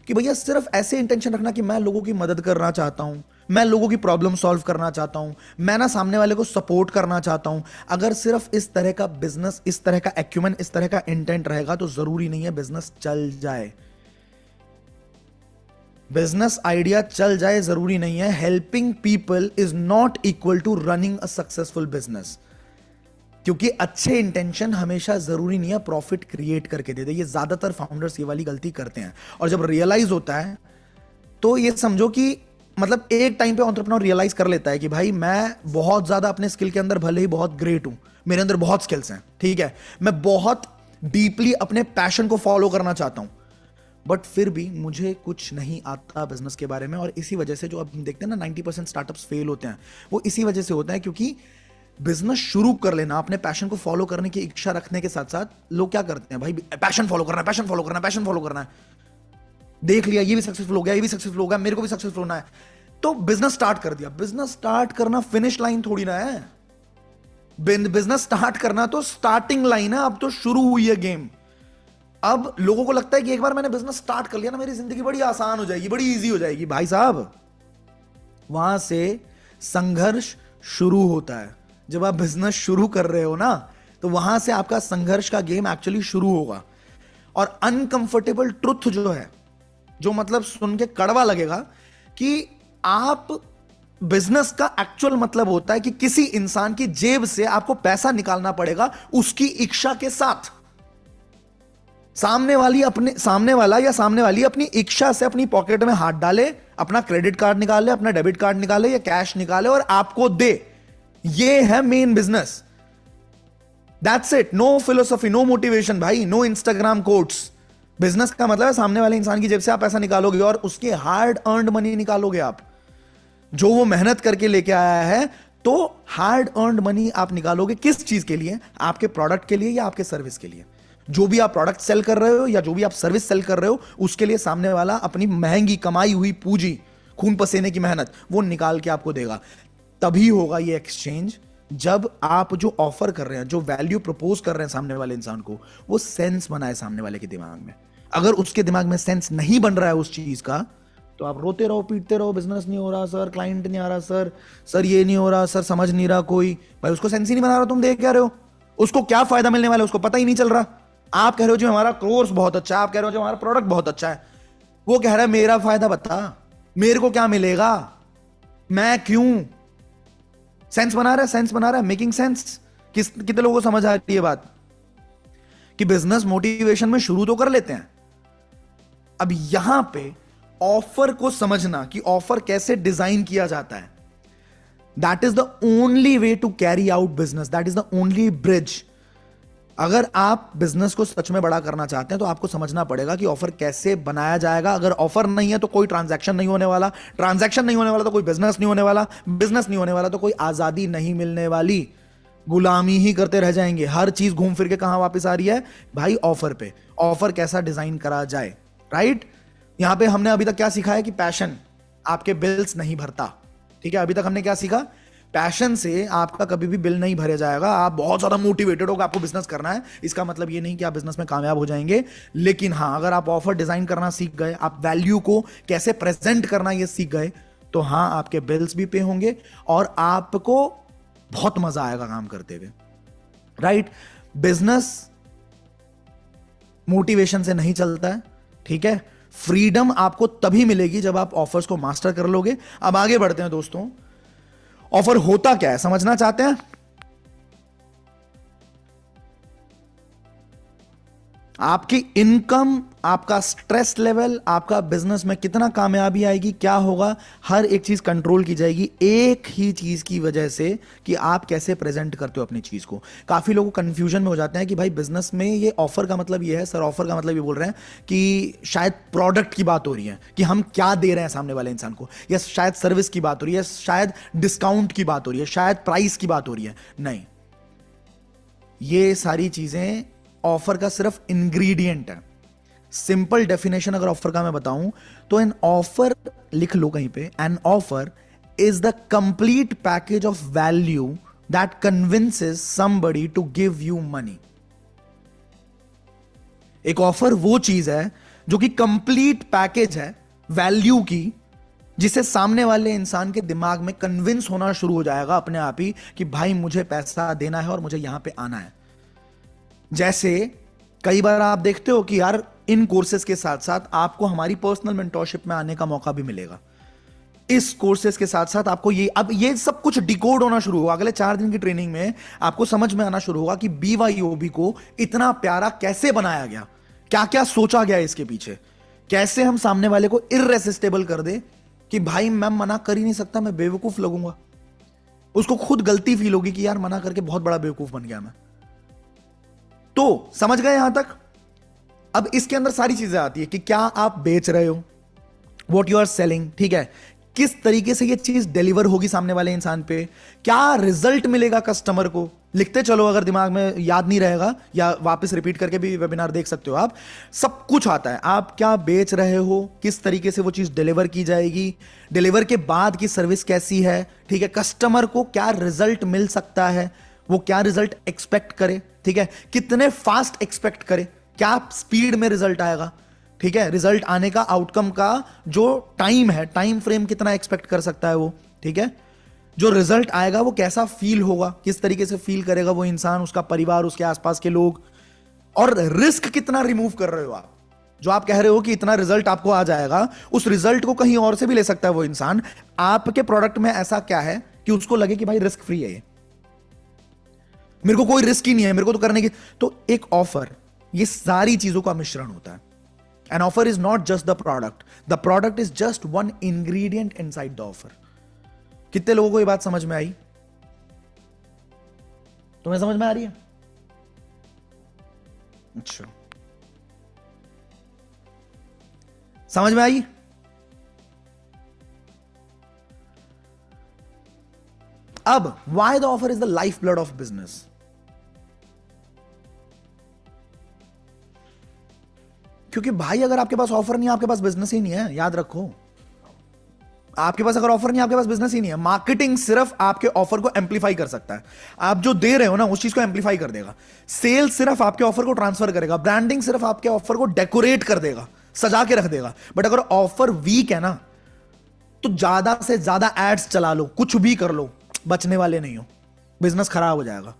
कि भैया सिर्फ ऐसे इंटेंशन रखना कि मैं लोगों की मदद करना चाहता हूं, मैं लोगों की प्रॉब्लम सॉल्व करना चाहता हूं, मैं ना सामने वाले को सपोर्ट करना चाहता हूं। अगर सिर्फ इस तरह का बिजनेस, इस तरह का एक्यूमेंट, इस तरह का इंटेंट रहेगा तो जरूरी नहीं है बिजनेस चल जाए। बिजनेस आइडिया चल जाए जरूरी नहीं है। Helping people is not equal to running a successful business, क्योंकि अच्छे इंटेंशन हमेशा जरूरी नहीं है प्रॉफिट क्रिएट करके दे दे। ये ज्यादातर फाउंडर्स ये वाली गलती करते हैं, और जब रियलाइज होता है तो ये समझो कि मतलब एक टाइम पे एंटरप्रेन्योर रियलाइज कर लेता है कि भाई मैं बहुत ज्यादा अपने स्किल के अंदर भले ही बहुत ग्रेट हूं, मेरे अंदर बहुत स्किल्स हैं, ठीक है, मैं बहुत डीपली अपने पैशन को फॉलो करना चाहता हूं, बट फिर भी मुझे कुछ नहीं आता बिजनेस के बारे में। और इसी वजह से जो अब देखते हैं ना 90% स्टार्टअप्स फेल होते हैं, वो इसी वजह से होता है क्योंकि बिजनेस शुरू कर लेना, अपने पैशन को फॉलो करने की इच्छा रखने के साथ साथ लोग क्या करते हैं, भाई पैशन फॉलो करना है, पैशन फॉलो करना है, पैशन फॉलो करना है, देख लिया ये भी सक्सेसफुल हो गया, ये भी सक्सेसफुल हो गया, मेरे को भी सक्सेसफुल होना है, तो बिजनेस स्टार्ट कर दिया। बिजनेस स्टार्ट करना फिनिश लाइन थोड़ी ना है, बिजनेस स्टार्ट करना तो स्टार्टिंग लाइन है, अब तो शुरू हुई है गेम। अब लोगों को लगता है कि एक बार मैंने बिजनेस स्टार्ट कर लिया ना, मेरी जिंदगी बड़ी आसान हो जाएगी, बड़ी इजी हो जाएगी। भाई साहब, वहां से संघर्ष शुरू होता है। जब आप बिजनेस शुरू कर रहे हो ना, तो वहां से आपका संघर्ष का गेम एक्चुअली शुरू होगा। और अनकंफर्टेबल ट्रुथ जो है, जो मतलब सुन के कड़वा लगेगा, कि आप बिजनेस का एक्चुअल मतलब होता है कि किसी इंसान की जेब से आपको पैसा निकालना पड़ेगा उसकी इच्छा के साथ। सामने वाला या सामने वाली अपनी इच्छा से अपनी पॉकेट में हाथ डाले, अपना क्रेडिट कार्ड निकाले, अपना डेबिट कार्ड निकाले या कैश निकाले और आपको दे। ये है main business. That's it. No philosophy, no motivation भाई, नो इंस्टाग्राम कोट्स। बिजनेस का मतलब है सामने वाले इंसान की जेब से आप पैसा निकालोगे और उसके हार्ड अर्नड मनी निकालोगे आप, जो वो मेहनत करके लेके आया है। तो हार्ड अर्नड मनी आप निकालोगे किस चीज के लिए? आपके प्रोडक्ट के लिए या आपके सर्विस के लिए। जो भी आप प्रोडक्ट सेल कर रहे हो या जो भी आप सर्विस सेल कर रहे हो, उसके लिए सामने वाला अपनी महंगी कमाई हुई पूंजी, खून पसीने की मेहनत, वो निकाल के आपको देगा। तभी होगा ये एक्सचेंज जब आप जो ऑफर कर रहे हैं, जो वैल्यू प्रपोज कर रहे हैं सामने वाले इंसान को, वो सेंस बनाए सामने वाले के दिमाग में। अगर उसके दिमाग में सेंस नहीं बन रहा है उस चीज का, तो आप रोते रहो, पीटते रहो, बिजनेस नहीं हो रहा सर, क्लाइंट नहीं आ रहा सर, सर ये नहीं हो रहा सर, समझ नहीं रहा कोई। भाई उसको सेंस ही नहीं बना रहा, तुम देख क्या रहे हो? उसको क्या फायदा मिलने वाला है उसको पता ही नहीं चल रहा। आप कह रहे हो जो हमारा कोर्स बहुत अच्छा है, आप कह रहे हो जो हमारा प्रोडक्ट बहुत अच्छा है, वो कह रहा है मेरा फायदा बता, मेरे को क्या मिलेगा, मैं क्यों? सेंस बना रहा है, सेंस बना रहा है, मेकिंग सेंस। कितने लोगों को समझ आ रही है बात कि बिजनेस मोटिवेशन में शुरू तो कर लेते हैं। अब यहां पे ऑफर को समझना कि ऑफर कैसे डिजाइन किया जाता है, that is the only way to carry out business, that is the only bridge. अगर आप बिजनेस को सच में बड़ा करना चाहते हैं तो आपको समझना पड़ेगा कि ऑफर कैसे बनाया जाएगा। अगर ऑफर नहीं है तो कोई ट्रांजैक्शन नहीं होने वाला, ट्रांजैक्शन नहीं होने वाला तो कोई बिजनेस नहीं होने वाला, बिजनेस नहीं होने वाला तो कोई आजादी नहीं मिलने वाली, गुलामी ही करते रह जाएंगे। हर चीज घूम फिर के कहां वापस आ रही है भाई? ऑफर पे। ऑफर कैसा डिजाइन करा जाए, राइट? यहां पे हमने अभी तक क्या सीखा है कि पैशन आपके बिल्स नहीं भरता। ठीक है, अभी तक हमने क्या सीखा? पैशन से आपका कभी भी बिल नहीं भरे जाएगा। आप बहुत ज्यादा मोटिवेटेड होगा, आपको बिजनेस करना है, इसका मतलब ये नहीं कि आप बिजनेस में कामयाब हो जाएंगे। लेकिन हाँ, अगर आप ऑफर डिजाइन करना सीख गए, आप वैल्यू को कैसे प्रेजेंट करना ये सीख गए, तो हाँ, आपके बिल्स भी पे होंगे और आपको बहुत मजा आएगा काम करते हुए, राइट? बिजनेस मोटिवेशन से नहीं चलता है, ठीक है? फ्रीडम आपको तभी मिलेगी जब आप ऑफर्स को मास्टर कर लोगे। अब आगे बढ़ते हैं दोस्तों। ऑफर होता क्या है, समझना चाहते हैं? आपकी इनकम, आपका स्ट्रेस लेवल, आपका बिजनेस में कितना कामयाबी आएगी, क्या होगा, हर एक चीज कंट्रोल की जाएगी एक ही चीज की वजह से कि आप कैसे प्रेजेंट करते हो अपनी चीज को। काफी लोग कंफ्यूजन में हो जाते हैं कि भाई बिजनेस में ये ऑफर का मतलब ये है सर, ऑफर का मतलब ये बोल रहे हैं कि शायद प्रोडक्ट की बात हो रही है कि हम क्या दे रहे हैं सामने वाले इंसान को, या शायद सर्विस की बात हो रही है, शायद डिस्काउंट की बात हो रही है, शायद प्राइस की बात हो रही है। नहीं, ये सारी चीजें ऑफर का सिर्फ इंग्रेडिएंट है। सिंपल डेफिनेशन अगर ऑफर का मैं बताऊं तो एन ऑफर, लिख लो कहीं पे, an offer is the complete package of value that convinces somebody to give you money. एक ऑफर वो चीज है जो कि कंप्लीट पैकेज है वैल्यू की, जिसे सामने वाले इंसान के दिमाग में कन्विंस होना शुरू हो जाएगा अपने आप ही कि भाई मुझे पैसा देना है और मुझे यहां पे आना है। जैसे कई बार आप देखते हो कि यार इन कोर्सेज के साथ साथ आपको हमारी पर्सनल मेंटोरशिप में आने का मौका भी मिलेगा। इस कोर्सेज के साथ साथ आपको ये सब कुछ डिकोड होना शुरू होगा। अगले 4 दिन की ट्रेनिंग में आपको समझ में आना शुरू होगा कि BYOB को इतना प्यारा कैसे बनाया गया, क्या क्या सोचा गया इसके पीछे, कैसे हम सामने वाले को इररेसिस्टेबल कर दे कि भाई मैं मना कर ही नहीं सकता, मैं बेवकूफ लगूंगा। उसको खुद गलती फील होगी कि यार मना करके बहुत बड़ा बेवकूफ बन गया मैं। तो समझ गए यहां तक? अब इसके अंदर सारी चीजें आती है कि क्या आप बेच रहे हो, वॉट यू आर सेलिंग, ठीक है, किस तरीके से ये चीज डिलीवर होगी सामने वाले इंसान पे, क्या रिजल्ट मिलेगा कस्टमर को। लिखते चलो, अगर दिमाग में याद नहीं रहेगा या वापस रिपीट करके भी वेबिनार देख सकते हो आप, सब कुछ आता है। आप क्या बेच रहे हो, किस तरीके से वो चीज डिलीवर की जाएगी, डिलीवर के बाद की सर्विस कैसी है, ठीक है, कस्टमर को क्या रिजल्ट मिल सकता है, वो क्या रिजल्ट एक्सपेक्ट करे, ठीक है, कितने फास्ट एक्सपेक्ट करे, क्या स्पीड में रिजल्ट आएगा, ठीक है, रिजल्ट आने का, आउटकम का जो टाइम है, टाइम फ्रेम कितना एक्सपेक्ट कर सकता है वो, ठीक है, जो रिजल्ट आएगा वो कैसा फील होगा, किस तरीके से फील करेगा वो इंसान, उसका परिवार, उसके आसपास के लोग, और रिस्क कितना रिमूव कर रहे हो आप। जो आप कह रहे हो कि इतना रिजल्ट आपको आ जाएगा, उस रिजल्ट को कहीं और से भी ले सकता है वो इंसान। आपके प्रोडक्ट में ऐसा क्या है कि उसको लगे कि भाई रिस्क फ्री है ये, मेरे को कोई रिस्क ही नहीं है, मेरे को तो करने की। तो एक ऑफर ये सारी चीजों का मिश्रण होता है। N offer is not just the product is just one ingredient inside the offer. कितने लोगों को ये बात समझ में आई? तुम्हें समझ में आ रही है? अच्छा, समझ में आई? अब why the offer is the life blood of business. क्योंकि भाई अगर आपके पास ऑफर नहीं है, आपके पास बिजनेस ही नहीं है। याद रखो, आपके पास अगर ऑफर नहीं है, आपके पास बिजनेस ही नहीं है। मार्केटिंग सिर्फ आपके ऑफर को एम्पलीफाई कर सकता है। आप जो दे रहे हो ना, उस चीज को एम्पलीफाई कर देगा। सेल्स सिर्फ आपके ऑफर को ट्रांसफर करेगा। ब्रांडिंग सिर्फ आपके ऑफर को डेकोरेट कर देगा, सजा के रख देगा। बट अगर ऑफर वीक है ना, तो ज्यादा से ज्यादा एड्स चला लो, कुछ भी कर लो, बचने वाले नहीं हो, बिजनेस खराब हो जाएगा।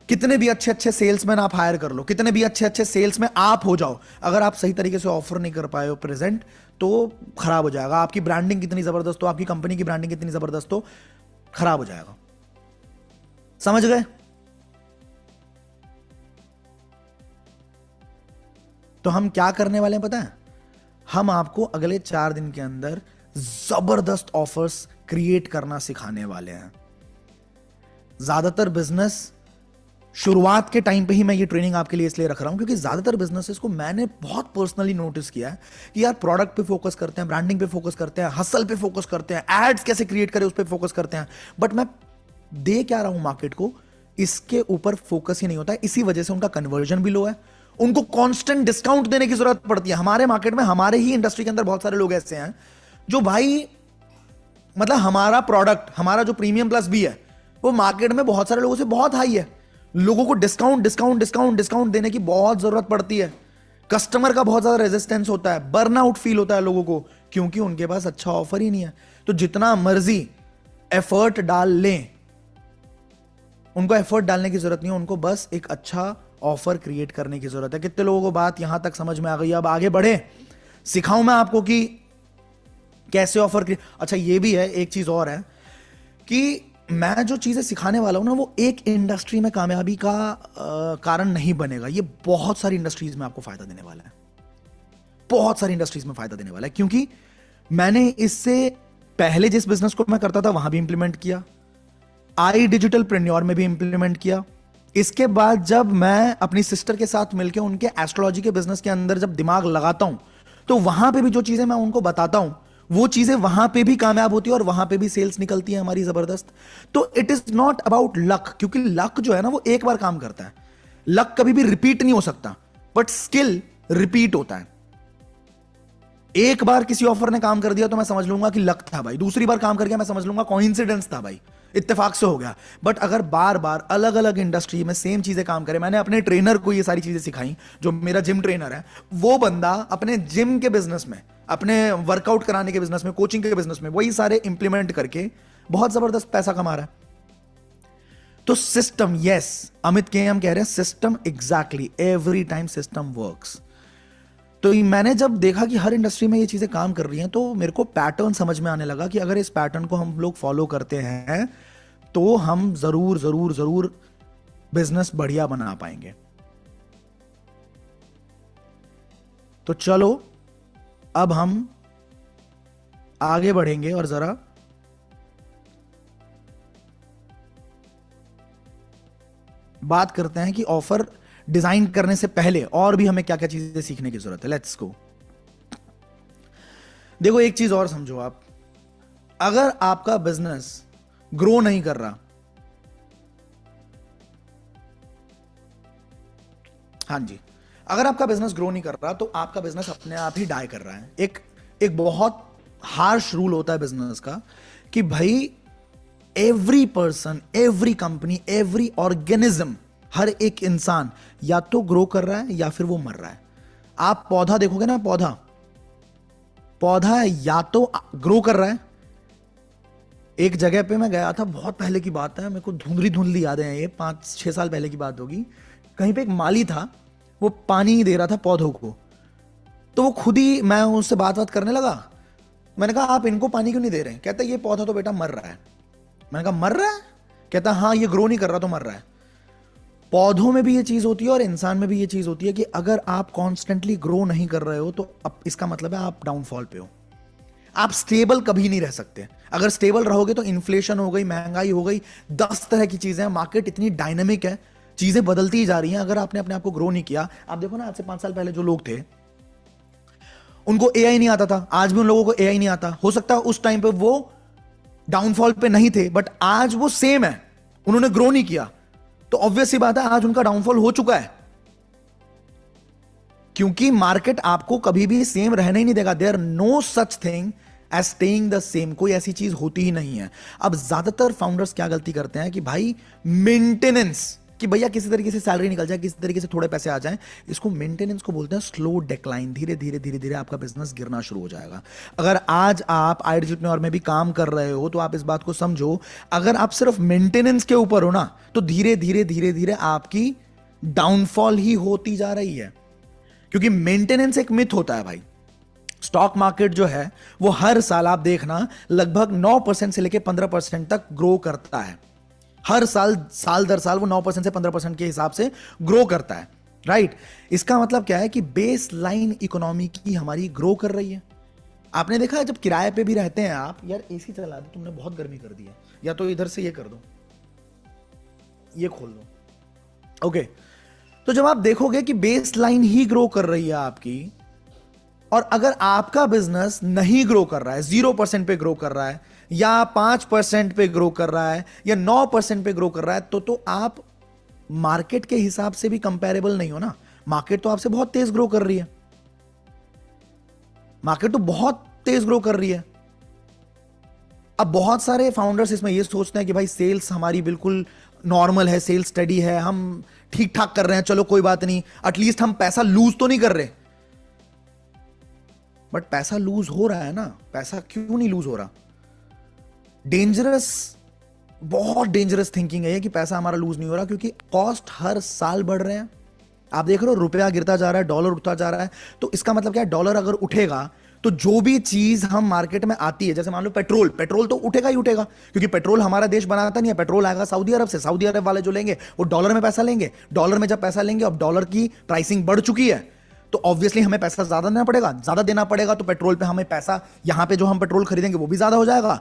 कितने भी अच्छे अच्छे सेल्समैन आप हायर कर लो, कितने भी अच्छे अच्छे सेल्स में आप हो जाओ, अगर आप सही तरीके से ऑफर नहीं कर पाए हो प्रेजेंट, तो खराब हो जाएगा। आपकी ब्रांडिंग कितनी जबरदस्त हो, आपकी कंपनी की ब्रांडिंग कितनी जबरदस्त हो, खराब हो जाएगा। समझ गए? तो हम क्या करने वाले हैं पता है? हम आपको अगले 4 दिन के अंदर जबरदस्त ऑफर्स क्रिएट करना सिखाने वाले हैं। ज्यादातर बिजनेस शुरुआत के टाइम पे ही मैं ये ट्रेनिंग आपके लिए इसलिए रख रहा हूं क्योंकि ज्यादातर बिजनेसेस को मैंने बहुत पर्सनली नोटिस किया है कि यार प्रोडक्ट पे फोकस करते हैं, ब्रांडिंग पे फोकस करते हैं, हसल पे फोकस करते हैं, एड्स कैसे क्रिएट करें उस पे फोकस करते हैं, बट मैं दे क्या रहा हूं मार्केट को, इसके ऊपर फोकस ही नहीं होता है। इसी वजह से उनका कन्वर्जन भी लो है, उनको कांस्टेंट डिस्काउंट देने की जरूरत पड़ती है। हमारे मार्केट में, हमारे ही इंडस्ट्री के अंदर बहुत सारे लोग ऐसे हैं जो भाई, मतलब हमारा प्रोडक्ट, हमारा जो प्रीमियम प्लस भी है, वो मार्केट में बहुत सारे लोगों से बहुत हाई है। लोगों को डिस्काउंट डिस्काउंट डिस्काउंट डिस्काउंट देने की बहुत जरूरत पड़ती है। कस्टमर का बहुत ज्यादा रेजिस्टेंस होता है, बर्नआउट फील होता है लोगों को, क्योंकि उनके पास अच्छा ऑफर ही नहीं है। तो जितना मर्जी एफर्ट डाल लें, उनको एफर्ट डालने की जरूरत नहीं है, उनको बस एक अच्छा ऑफर क्रिएट करने की जरूरत है। कितने लोगों को बात यहां तक समझ में आ गई? अब आगे बढ़े, सिखाऊं मैं आपको कि कैसे ऑफर क्रिएट। अच्छा, ये भी है, एक चीज और है कि मैं जो चीजें सिखाने वाला हूं ना, वो एक इंडस्ट्री में कामयाबी का कारण नहीं बनेगा। ये बहुत सारी इंडस्ट्रीज में आपको फायदा देने वाला है, बहुत सारी इंडस्ट्रीज में फायदा देने वाला है, क्योंकि मैंने इससे पहले जिस बिजनेस को मैं करता था वहां भी इंप्लीमेंट किया, आई डिजिटल प्रेन्योर में भी इंप्लीमेंट किया। इसके बाद जब मैं अपनी सिस्टर के साथ मिलकर उनके एस्ट्रोलॉजी के बिजनेस के अंदर जब दिमाग लगाता हूं, तो वहां पे भी जो चीजें मैं उनको बताता हूं, वो चीजें वहां पे भी कामयाब होती है और वहां पे भी सेल्स निकलती है हमारी जबरदस्त। तो it is not about luck, क्योंकि लक जो है ना वो एक बार काम करता है, लक कभी भी रिपीट नहीं हो सकता, बट स्किल रिपीट होता है। एक बार किसी ऑफर ने काम कर दिया तो मैं समझ लूंगा कि लक था भाई, दूसरी बार काम कर गया मैं समझ लूंगा कोइंसिडेंस था भाई, इत्तेफाक से हो गया। बट अगर बार बार अलग अलग इंडस्ट्री में सेम चीजें काम करें, मैंने अपने ट्रेनर को ये सारी चीजें सिखाई, जो मेरा जिम ट्रेनर है, वो बंदा अपने जिम के बिजनेस में, अपने वर्कआउट कराने के बिजनेस में, कोचिंग के बिजनेस में वही सारे इंप्लीमेंट करके बहुत जबरदस्त पैसा कमा रहा है। तो सिस्टम, यस, अमित के हम कह रहे हैं system, exactly, every time system works. तो मैंने जब देखा कि हर इंडस्ट्री में ये चीजें काम कर रही हैं, तो मेरे को पैटर्न समझ में आने लगा कि अगर इस पैटर्न को हम लोग फॉलो करते हैं तो हम जरूर जरूर जरूर बिजनेस बढ़िया बना पाएंगे। तो चलो अब हम आगे बढ़ेंगे और जरा बात करते हैं कि ऑफर डिजाइन करने से पहले और भी हमें क्या क्या चीजें सीखने की जरूरत है। Let's go. देखो एक चीज और समझो आप, अगर आपका बिजनेस ग्रो नहीं कर रहा, हाँ जी, अगर आपका बिजनेस ग्रो नहीं कर रहा तो आपका बिजनेस अपने आप ही डाई कर रहा है। एक बहुत हार्श रूल होता है बिजनेस का कि भाई every person, every company, every organism, हर एक इंसान या तो ग्रो कर रहा है या फिर वो मर रहा है। आप पौधा देखोगे ना, पौधा या तो ग्रो कर रहा है। एक जगह पे मैं गया था, बहुत पहले की बात है, मेरे को धुंधली धुंधली यादें हैं, ये 5-6 साल पहले की बात होगी। कहीं पे एक माली था, वो पानी दे रहा था पौधों को, तो वो खुद ही, मैं उससे बात करने लगा, मैंने कहा आप इनको पानी क्यों नहीं दे रहे? कहता ये पौधा तो बेटा मर रहा है। मैंने कहा मर रहा है? कहता हाँ ये ग्रो नहीं कर रहा तो मर रहा है। पौधों में भी ये चीज होती है और इंसान में भी ये चीज होती है कि अगर आप कॉन्स्टेंटली ग्रो नहीं कर रहे हो तो अब इसका मतलब है आप डाउनफॉल पे हो। आप स्टेबल कभी नहीं रह सकते। अगर स्टेबल रहोगे तो इन्फ्लेशन हो गई, महंगाई हो गई, 10 तरह की चीजें हैं, मार्केट इतनी डायनेमिक है, चीजें बदलती ही जा रही हैं। अगर आपने अपने आप को ग्रो नहीं किया, आप देखो ना आज से 5 साल पहले जो लोग थे उनको एआई नहीं आता था, आज भी उन लोगों को एआई नहीं आता। हो सकता है उस टाइम पे वो डाउनफॉल पे नहीं थे, बट आज वो सेम है, उन्होंने ग्रो नहीं किया, तो ऑब्वियस सी बात है आज उनका डाउनफॉल हो चुका है। क्योंकि मार्केट आपको कभी भी सेम रहने ही नहीं देगा। There no such thing as staying the same, कोई ऐसी चीज होती ही नहीं है। अब ज्यादातर फाउंडर्स क्या गलती करते हैं कि भाई मेंटेनेंस, कि भैया किसी तरीके से सैलरी निकल जाए, किसी तरीके से थोड़े पैसे आ जाएं, इसको मेंटेनेंस को बोलते हैं स्लो डिक्लाइन। धीरे धीरे धीरे धीरे आपका बिजनेस गिरना शुरू हो जाएगा। अगर आज आप आईडिजिटल में भी काम कर रहे हो तो आप इस बात को समझो, अगर आप सिर्फ मेंटेनेंस के ऊपर हो ना तो धीरे धीरे धीरे धीरे आपकी डाउनफॉल ही होती जा रही है। क्योंकि मेंटेनेंस एक मिथ होता है भाई। स्टॉक मार्केट जो है वो हर साल आप देखना लगभग 9% से लेकर 15% तक ग्रो करता है। हर साल दर साल वो 9% से 15% के हिसाब से ग्रो करता है, राइट। इसका मतलब क्या है कि बेस लाइन इकोनॉमी की हमारी ग्रो कर रही है। आपने देखा है जब किराए पे भी रहते हैं आप, यार एसी चला दो, तुमने बहुत गर्मी कर दी है, या तो इधर से ये कर दो, ये खोल दो, ओके। तो जब आप देखोगे कि बेस लाइन ही ग्रो कर रही है आपकी, और अगर आपका बिजनेस नहीं ग्रो कर रहा है, 0% पे ग्रो कर रहा है, या 5% पे ग्रो कर रहा है, या 9% पे ग्रो कर रहा है, तो आप मार्केट के हिसाब से भी कंपैरेबल नहीं हो ना। मार्केट तो आपसे बहुत तेज ग्रो कर रही है, मार्केट तो बहुत तेज ग्रो कर रही है। अब बहुत सारे फाउंडर्स इसमें ये सोचते हैं कि भाई सेल्स हमारी बिल्कुल नॉर्मल है, सेल्स स्टडी है, हम ठीक ठाक कर रहे हैं, चलो कोई बात नहीं, एटलीस्ट हम पैसा लूज तो नहीं कर रहे। बट पैसा लूज हो रहा है ना, पैसा क्यों नहीं लूज हो रहा? डेंजरस, बहुत डेंजरस थिंकिंग है ये कि पैसा हमारा लूज नहीं हो रहा, क्योंकि कॉस्ट हर साल बढ़ रहे हैं। आप देख रहे हो रुपया गिरता जा रहा है, डॉलर उठता जा रहा है, तो इसका मतलब क्या है, डॉलर अगर उठेगा तो जो भी चीज हम मार्केट में आती है, जैसे मान लो पेट्रोल, पेट्रोल तो उठेगा ही उठेगा, क्योंकि पेट्रोल हमारा देश बनाता नहीं है, पेट्रोल आएगा सऊदी अरब से, सऊदी अरब वाले जो लेंगे वो डॉलर में पैसा लेंगे, डॉलर में जब पैसा लेंगे, अब डॉलर की प्राइसिंग बढ़ चुकी है, तो ऑब्वियसली हमें पैसा ज्यादा देना पड़ेगा, ज्यादा देना पड़ेगा तो पेट्रोल पे हमें पैसा, यहां पे जो हम पेट्रोल खरीदेंगे वो भी ज्यादा हो जाएगा।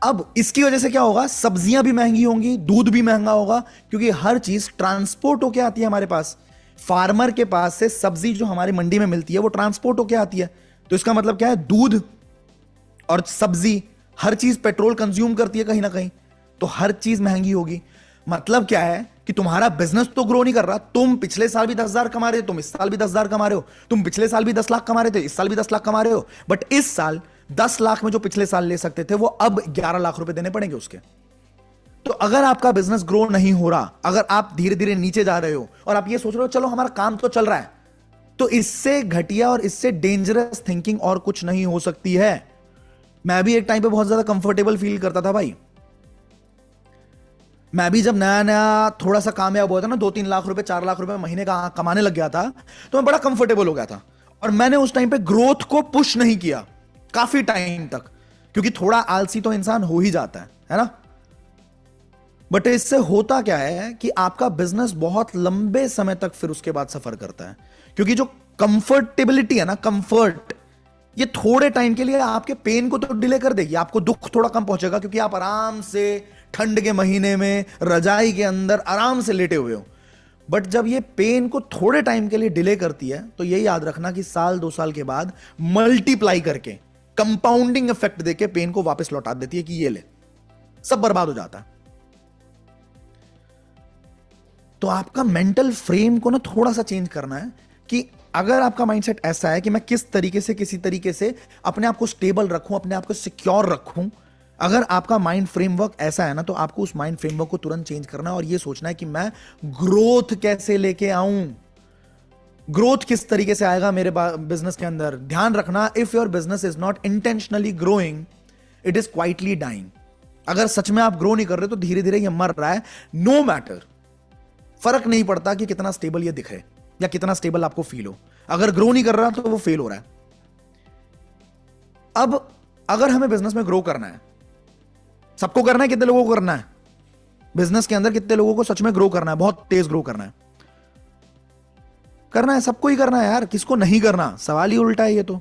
अब इसकी वजह से क्या होगा, सब्जियां भी महंगी होंगी, दूध भी महंगा होगा, क्योंकि हर चीज ट्रांसपोर्ट होके आती है हमारे पास। फार्मर के पास से सब्जी जो हमारी मंडी में मिलती है वो ट्रांसपोर्ट होके आती है, तो इसका मतलब क्या है, दूध और सब्जी हर चीज पेट्रोल कंज्यूम करती है कहीं ना कहीं, तो हर चीज महंगी होगी। मतलब क्या है कि तुम्हारा बिजनेस तो ग्रो नहीं कर रहा, तुम पिछले साल भी 10,000 कमा रहे हो, तुम इस साल भी 10,000 कमा रहे हो, तुम पिछले साल भी 10 लाख कमा रहे थे, इस साल भी 10 लाख कमा रहे हो, बट इस साल 10 लाख में जो पिछले साल ले सकते थे वो अब 11 लाख रुपए देने पड़ेंगे उसके। तो अगर आपका बिजनेस ग्रो नहीं हो रहा, अगर आप धीरे धीरे नीचे जा रहे हो और आप ये सोच रहे हो चलो हमारा काम तो चल रहा है, तो इससे घटिया और इससे डेंजरस थिंकिंग और कुछ नहीं हो सकती है। मैं भी एक टाइम पे बहुत ज्यादा कंफर्टेबल फील करता था भाई, मैं भी जब नया नया थोड़ा सा कामयाब हुआ था ना, 2-3 लाख रुपए 4 लाख रुपए महीने का कमाने लग गया था, तो मैं बड़ा कंफर्टेबल हो गया था, और मैंने उस टाइम पे ग्रोथ को पुश नहीं किया काफी टाइम तक, क्योंकि थोड़ा आलसी तो इंसान हो ही जाता है ना। बट इससे होता क्या है कि आपका बिजनेस बहुत लंबे समय तक फिर उसके बाद सफर करता है, क्योंकि जो कंफर्टेबिलिटी है ना, कंफर्ट, ये थोड़े टाइम के लिए आपके पेन को तो डिले कर देगी, आपको दुख थोड़ा कम पहुंचेगा, क्योंकि आप आराम से ठंड के महीने में रजाई के अंदर आराम से लेटे हुए हो। बट जब ये पेन को थोड़े टाइम के लिए डिले करती है, तो ये याद रखना कि साल 2 साल के बाद मल्टीप्लाई करके, कंपाउंडिंग इफेक्ट देके पेन को वापस लौटा देती है कि ये ले, सब बर्बाद हो जाता है। तो आपका मेंटल फ्रेम को ना थोड़ा सा चेंज करना है, कि अगर आपका माइंडसेट ऐसा है कि मैं किस तरीके से, किसी तरीके से अपने आप को स्टेबल रखूं, अपने आप को सिक्योर रखूं, अगर आपका माइंड फ्रेमवर्क ऐसा है ना, तो आपको उस माइंड फ्रेमवर्क को तुरंत चेंज करना है और यह सोचना है कि मैं ग्रोथ कैसे लेके आऊं, ग्रोथ किस तरीके से आएगा मेरे बिजनेस के अंदर। ध्यान रखना, if your business is not intentionally growing, it is quietly dying. अगर सच में आप ग्रो नहीं कर रहे तो धीरे धीरे ये मर रहा है। नो मैटर, फर्क नहीं पड़ता कि कितना स्टेबल ये दिखे या कितना स्टेबल आपको फील हो, अगर ग्रो नहीं कर रहा तो वो फेल हो रहा है। अब अगर हमें बिजनेस में ग्रो करना है, सबको करना है, कितने लोगों को करना है बिजनेस के अंदर, कितने लोगों को सच में ग्रो करना है, बहुत तेज ग्रो करना है? करना है, सबको ही करना है यार, किसको नहीं करना, सवाल ही उल्टा है ये तो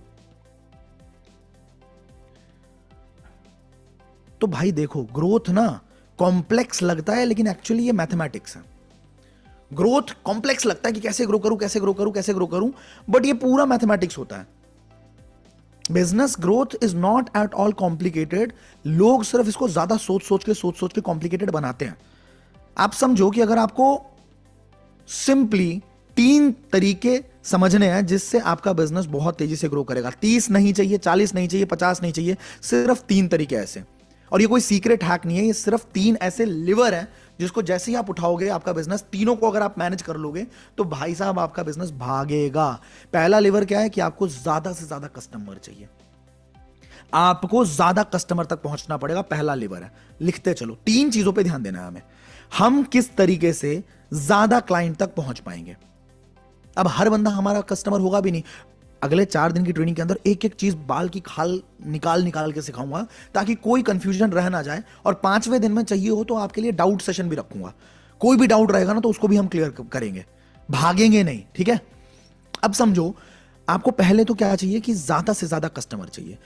भाई देखो, ग्रोथ ना कॉम्प्लेक्स लगता है, लेकिन एक्चुअली ये मैथमेटिक्स है। ग्रोथ कॉम्प्लेक्स लगता है कि कैसे ग्रो करूं, कैसे ग्रो करूं, कैसे ग्रो करूं, बट ये पूरा मैथमेटिक्स होता है। Business growth is not at all complicated. लोग सिर्फ इसको ज्यादा सोच सोच के कॉम्प्लिकेटेड बनाते हैं। आप समझो कि अगर आपको सिंपली 3 तरीके समझने हैं जिससे आपका बिजनेस बहुत तेजी से ग्रो करेगा, 30 नहीं चाहिए, 40 नहीं चाहिए, 50 नहीं चाहिए, सिर्फ 3 तरीके ऐसे। और ये कोई सीक्रेट हैक नहीं है, ये सिर्फ 3 ऐसे लिवर हैं जिसको जैसे ही आप उठाओगे, आपका बिजनेस, तीनों को अगर आप मैनेज कर लोगे तो भाई साहब आपका बिजनेस भागेगा। पहला लिवर क्या है कि आपको ज्यादा से ज्यादा कस्टमर चाहिए, आपको ज्यादा कस्टमर तक पहुंचना पड़ेगा, पहला लिवर है। लिखते चलो, 3 चीजों पे ध्यान देना है हमें। हम किस तरीके से ज्यादा क्लाइंट तक पहुंच पाएंगे। अब हर बंदा हमारा कस्टमर होगा भी नहीं। अगले 4 दिन की ट्रेनिंग के अंदर एक एक चीज बाल की खाल निकाल के सिखाऊंगा, ताकि कोई कंफ्यूजन रह ना जाए। और 5वें दिन में चाहिए हो तो आपके लिए डाउट सेशन भी रखूंगा। कोई भी डाउट रहेगा ना तो उसको भी हम क्लियर करेंगे, भागेंगे नहीं, ठीक है। अब समझो, आपको पहले तो क्या चाहिए कि ज्यादा से ज्यादा कस्टमर चाहिए।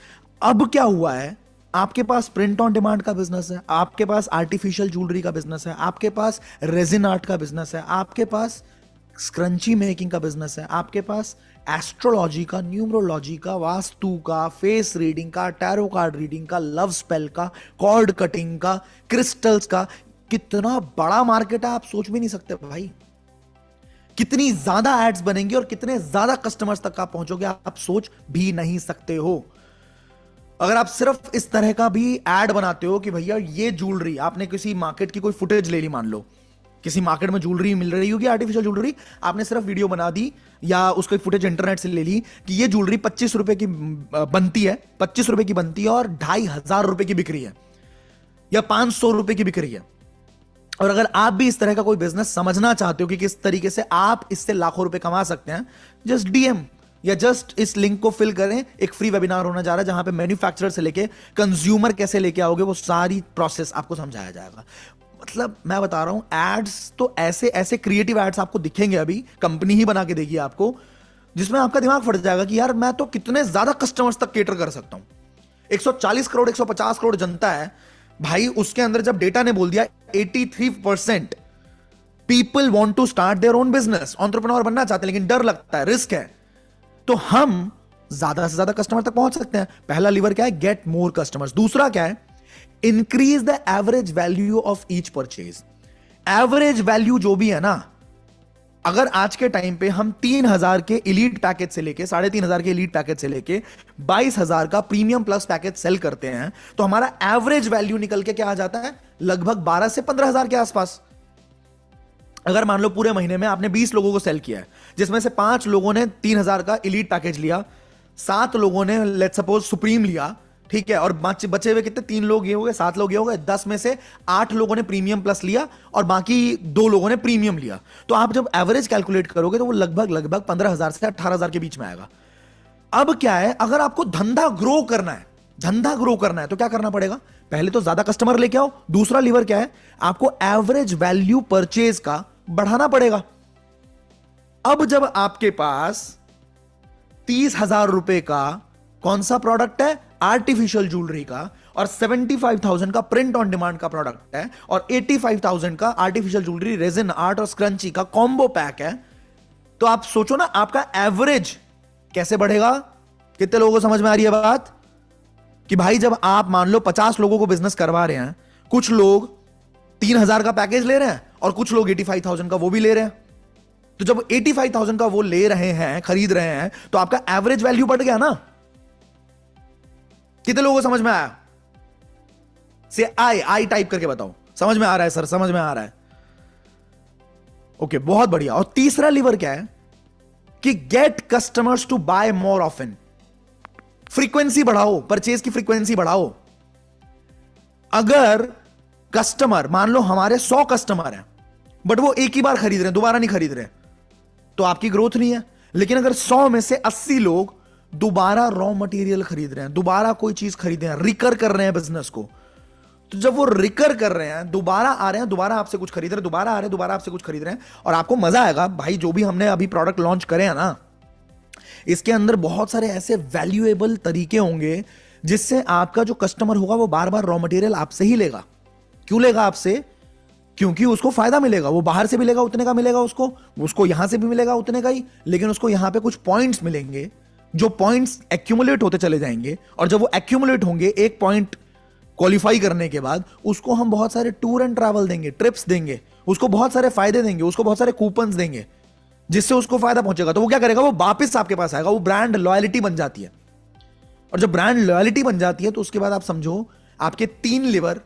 अब क्या हुआ है, आपके पास प्रिंट ऑन डिमांड का बिजनेस है, आपके पास आर्टिफिशियल ज्वेलरी का बिजनेस है, आपके पास रेजिन आर्ट का बिजनेस है, आपके पास स्क्रंची मेकिंग का बिजनेस है, आपके पास एस्ट्रोलॉजी का, न्यूमरोलॉजी का, वास्तु का, फेस रीडिंग का, टैरो कार्ड रीडिंग का, लव स्पेल का, कॉर्ड कटिंग का, क्रिस्टल्स का। कितना बड़ा मार्केट है, आप सोच भी नहीं सकते भाई। कितनी ज्यादा एड्स बनेंगी और कितने ज्यादा कस्टमर्स तक आप पहुंचोगे, आप सोच भी नहीं सकते हो। अगर आप सिर्फ इस तरह का भी एड बनाते हो कि भैया ये ज्वेलरी, आपने किसी मार्केट की कोई फुटेज ले ली, मान लो किसी मार्केट में ज्वेलरी मिल रही होगी, आर्टिफिशियल ज्वेलरी, आपने सिर्फ वीडियो बना दी या उसकी फुटेज इंटरनेट से ले ली कि ये ज्वेलरी 25 रुपए की बनती है, 25 रुपए की बनती है और 2,500 रुपए की बिक रही है या 500 रुपए की बिक रही है। और अगर आप भी इस तरह का कोई बिजनेस समझना चाहते हो कि किस तरीके से आप इससे लाखों रुपए कमा सकते हैं, जस्ट डीएम या जस्ट इस लिंक को फिल करें, एक फ्री वेबिनार होने जा रहा है जहां पे मैन्युफैक्चरर से लेके कंज्यूमर कैसे लेके आओगे वो सारी प्रोसेस आपको समझाया जाएगा। मतलब मैं बता रहा हूं, एड्स तो ऐसे ऐसे क्रिएटिव एड्स आपको दिखेंगे, अभी कंपनी ही बना के देगी आपको, जिसमें आपका दिमाग फट जाएगा कि यार मैं तो कितने ज्यादा कस्टमर्स तक केटर कर सकता हूं। 140 करोड़ 150 करोड़ जनता है भाई, उसके अंदर जब डेटा ने बोल दिया 83% people want to start their own business, entrepreneur बनना चाहते हैं लेकिन डर लगता है, रिस्क है, तो हम ज्यादा से ज्यादा कस्टमर तक पहुंच सकते हैं। पहला लीवर क्या है? Get more customers. दूसरा क्या है? Increase the average value of each purchase. Average value जो भी है ना, अगर आज के टाइम पे हम 3,000 के इलीट पैकेज से लेके 3,500 के इलीट पैकेज से लेके 22,000 का प्रीमियम प्लस पैकेज सेल करते हैं, तो हमारा एवरेज वैल्यू निकल के क्या आ जाता है? लगभग 12 से 15,000 के आसपास। अगर मान लो पूरे महीने में आपने 20 लोगों को सेल किया है, जिसमें से 5 लोगों ने 3,000 का इलीट पैकेज लिया, 7 लोगों ने लेट्स सपोज सुप्रीम लिया, ठीक है, और बचे हुए कितने? 3 लोग ये हो गए, 7 लोग ये हो गए, 10 में से 8 लोगों ने प्रीमियम प्लस लिया और बाकी 2 लोगों ने प्रीमियम लिया। तो आप जब एवरेज कैलकुलेट करोगे तो वो लगभग 15,000 से 18,000 के बीच में आएगा। अब क्या है, अगर आपको धंधा ग्रो करना है तो क्या करना पड़ेगा? पहले तो ज्यादा कस्टमर लेके आओ। दूसरा लीवर क्या है? आपको एवरेज वैल्यू परचेज का बढ़ाना पड़ेगा। अब जब आपके पास 30,000 रुपए का कौन सा प्रोडक्ट है? आर्टिफिशियल ज्वेलरी का, और 75,000 का प्रिंट ऑन डिमांड का प्रोडक्ट है, और 85,000 का आर्टिफिशियल ज्वेलरी, रेजिन आर्ट और स्क्रंची का कॉम्बो पैक है, तो आप सोचो ना आपका एवरेज कैसे बढ़ेगा। कितने लोगों को समझ में आ रही है बात? कि भाई जब आप मान लो 50 लोगों को बिजनेस करवा रहे हैं, कुछ लोग 3,000 का पैकेज ले रहे हैं और कुछ लोग 85,000 का वो भी ले रहे हैं, तो जब 85,000 का वो ले रहे हैं, खरीद रहे हैं, तो आपका एवरेज वैल्यू बढ़ गया ना। कितने लोगों को समझ में आया? से आई टाइप करके बताओ। समझ में आ रहा है सर? समझ में आ रहा है? ओके, बहुत बढ़िया। और तीसरा लीवर क्या है? कि get customers to buy more often. Frequency बढ़ाओ, परचेज की फ्रीक्वेंसी बढ़ाओ। अगर कस्टमर, मान लो हमारे 100 कस्टमर हैं, बट वो एक ही बार खरीद रहे हैं, दोबारा नहीं खरीद रहे, तो आपकी ग्रोथ नहीं है। लेकिन अगर 100 में से 80 लोग दोबारा रॉ मटेरियल खरीद रहे हैं, दोबारा कोई चीज खरीद रहे हैं, रिकर कर रहे हैं बिजनेस को, तो जब वो रिकर कर रहे हैं, दोबारा आ रहे हैं, दोबारा आपसे कुछ खरीद रहे हैं, दोबारा आ रहे हैं, दोबारा आपसे कुछ खरीद रहे हैं, और आपको मजा आएगा भाई। जो भी हमने अभी प्रोडक्ट लॉन्च करे हैं ना, इसके अंदर बहुत सारे ऐसे वैल्यूएबल तरीके होंगे जिससे आपका जो कस्टमर होगा वो बार बार रॉ मटेरियल आपसे ही लेगा। क्यों लेगा आपसे? क्योंकि उसको फायदा मिलेगा। वो बाहर से भी लेगा उतने का मिलेगा उसको यहां से भी मिलेगा उतने का ही, लेकिन उसको यहां पे कुछ पॉइंट्स मिलेंगे, जो पॉइंट्स एक्यूमुलेट होते चले जाएंगे, और जब वो एक्यूमुलेट होंगे, एक पॉइंट क्वालिफाई करने के बाद उसको हम बहुत सारे टूर एंड ट्रैवल देंगे, ट्रिप्स देंगे, उसको बहुत सारे फायदे देंगे, उसको बहुत सारे कूपन्स देंगे, जिससे उसको फायदा पहुंचेगा। तो वो क्या करेगा? वो वापस आपके पास आएगा। वो ब्रांड लॉयल्टी बन जाती है, और जब ब्रांड लॉयल्टी बन जाती है तो उसके बाद आप समझो आपके 3 लिवर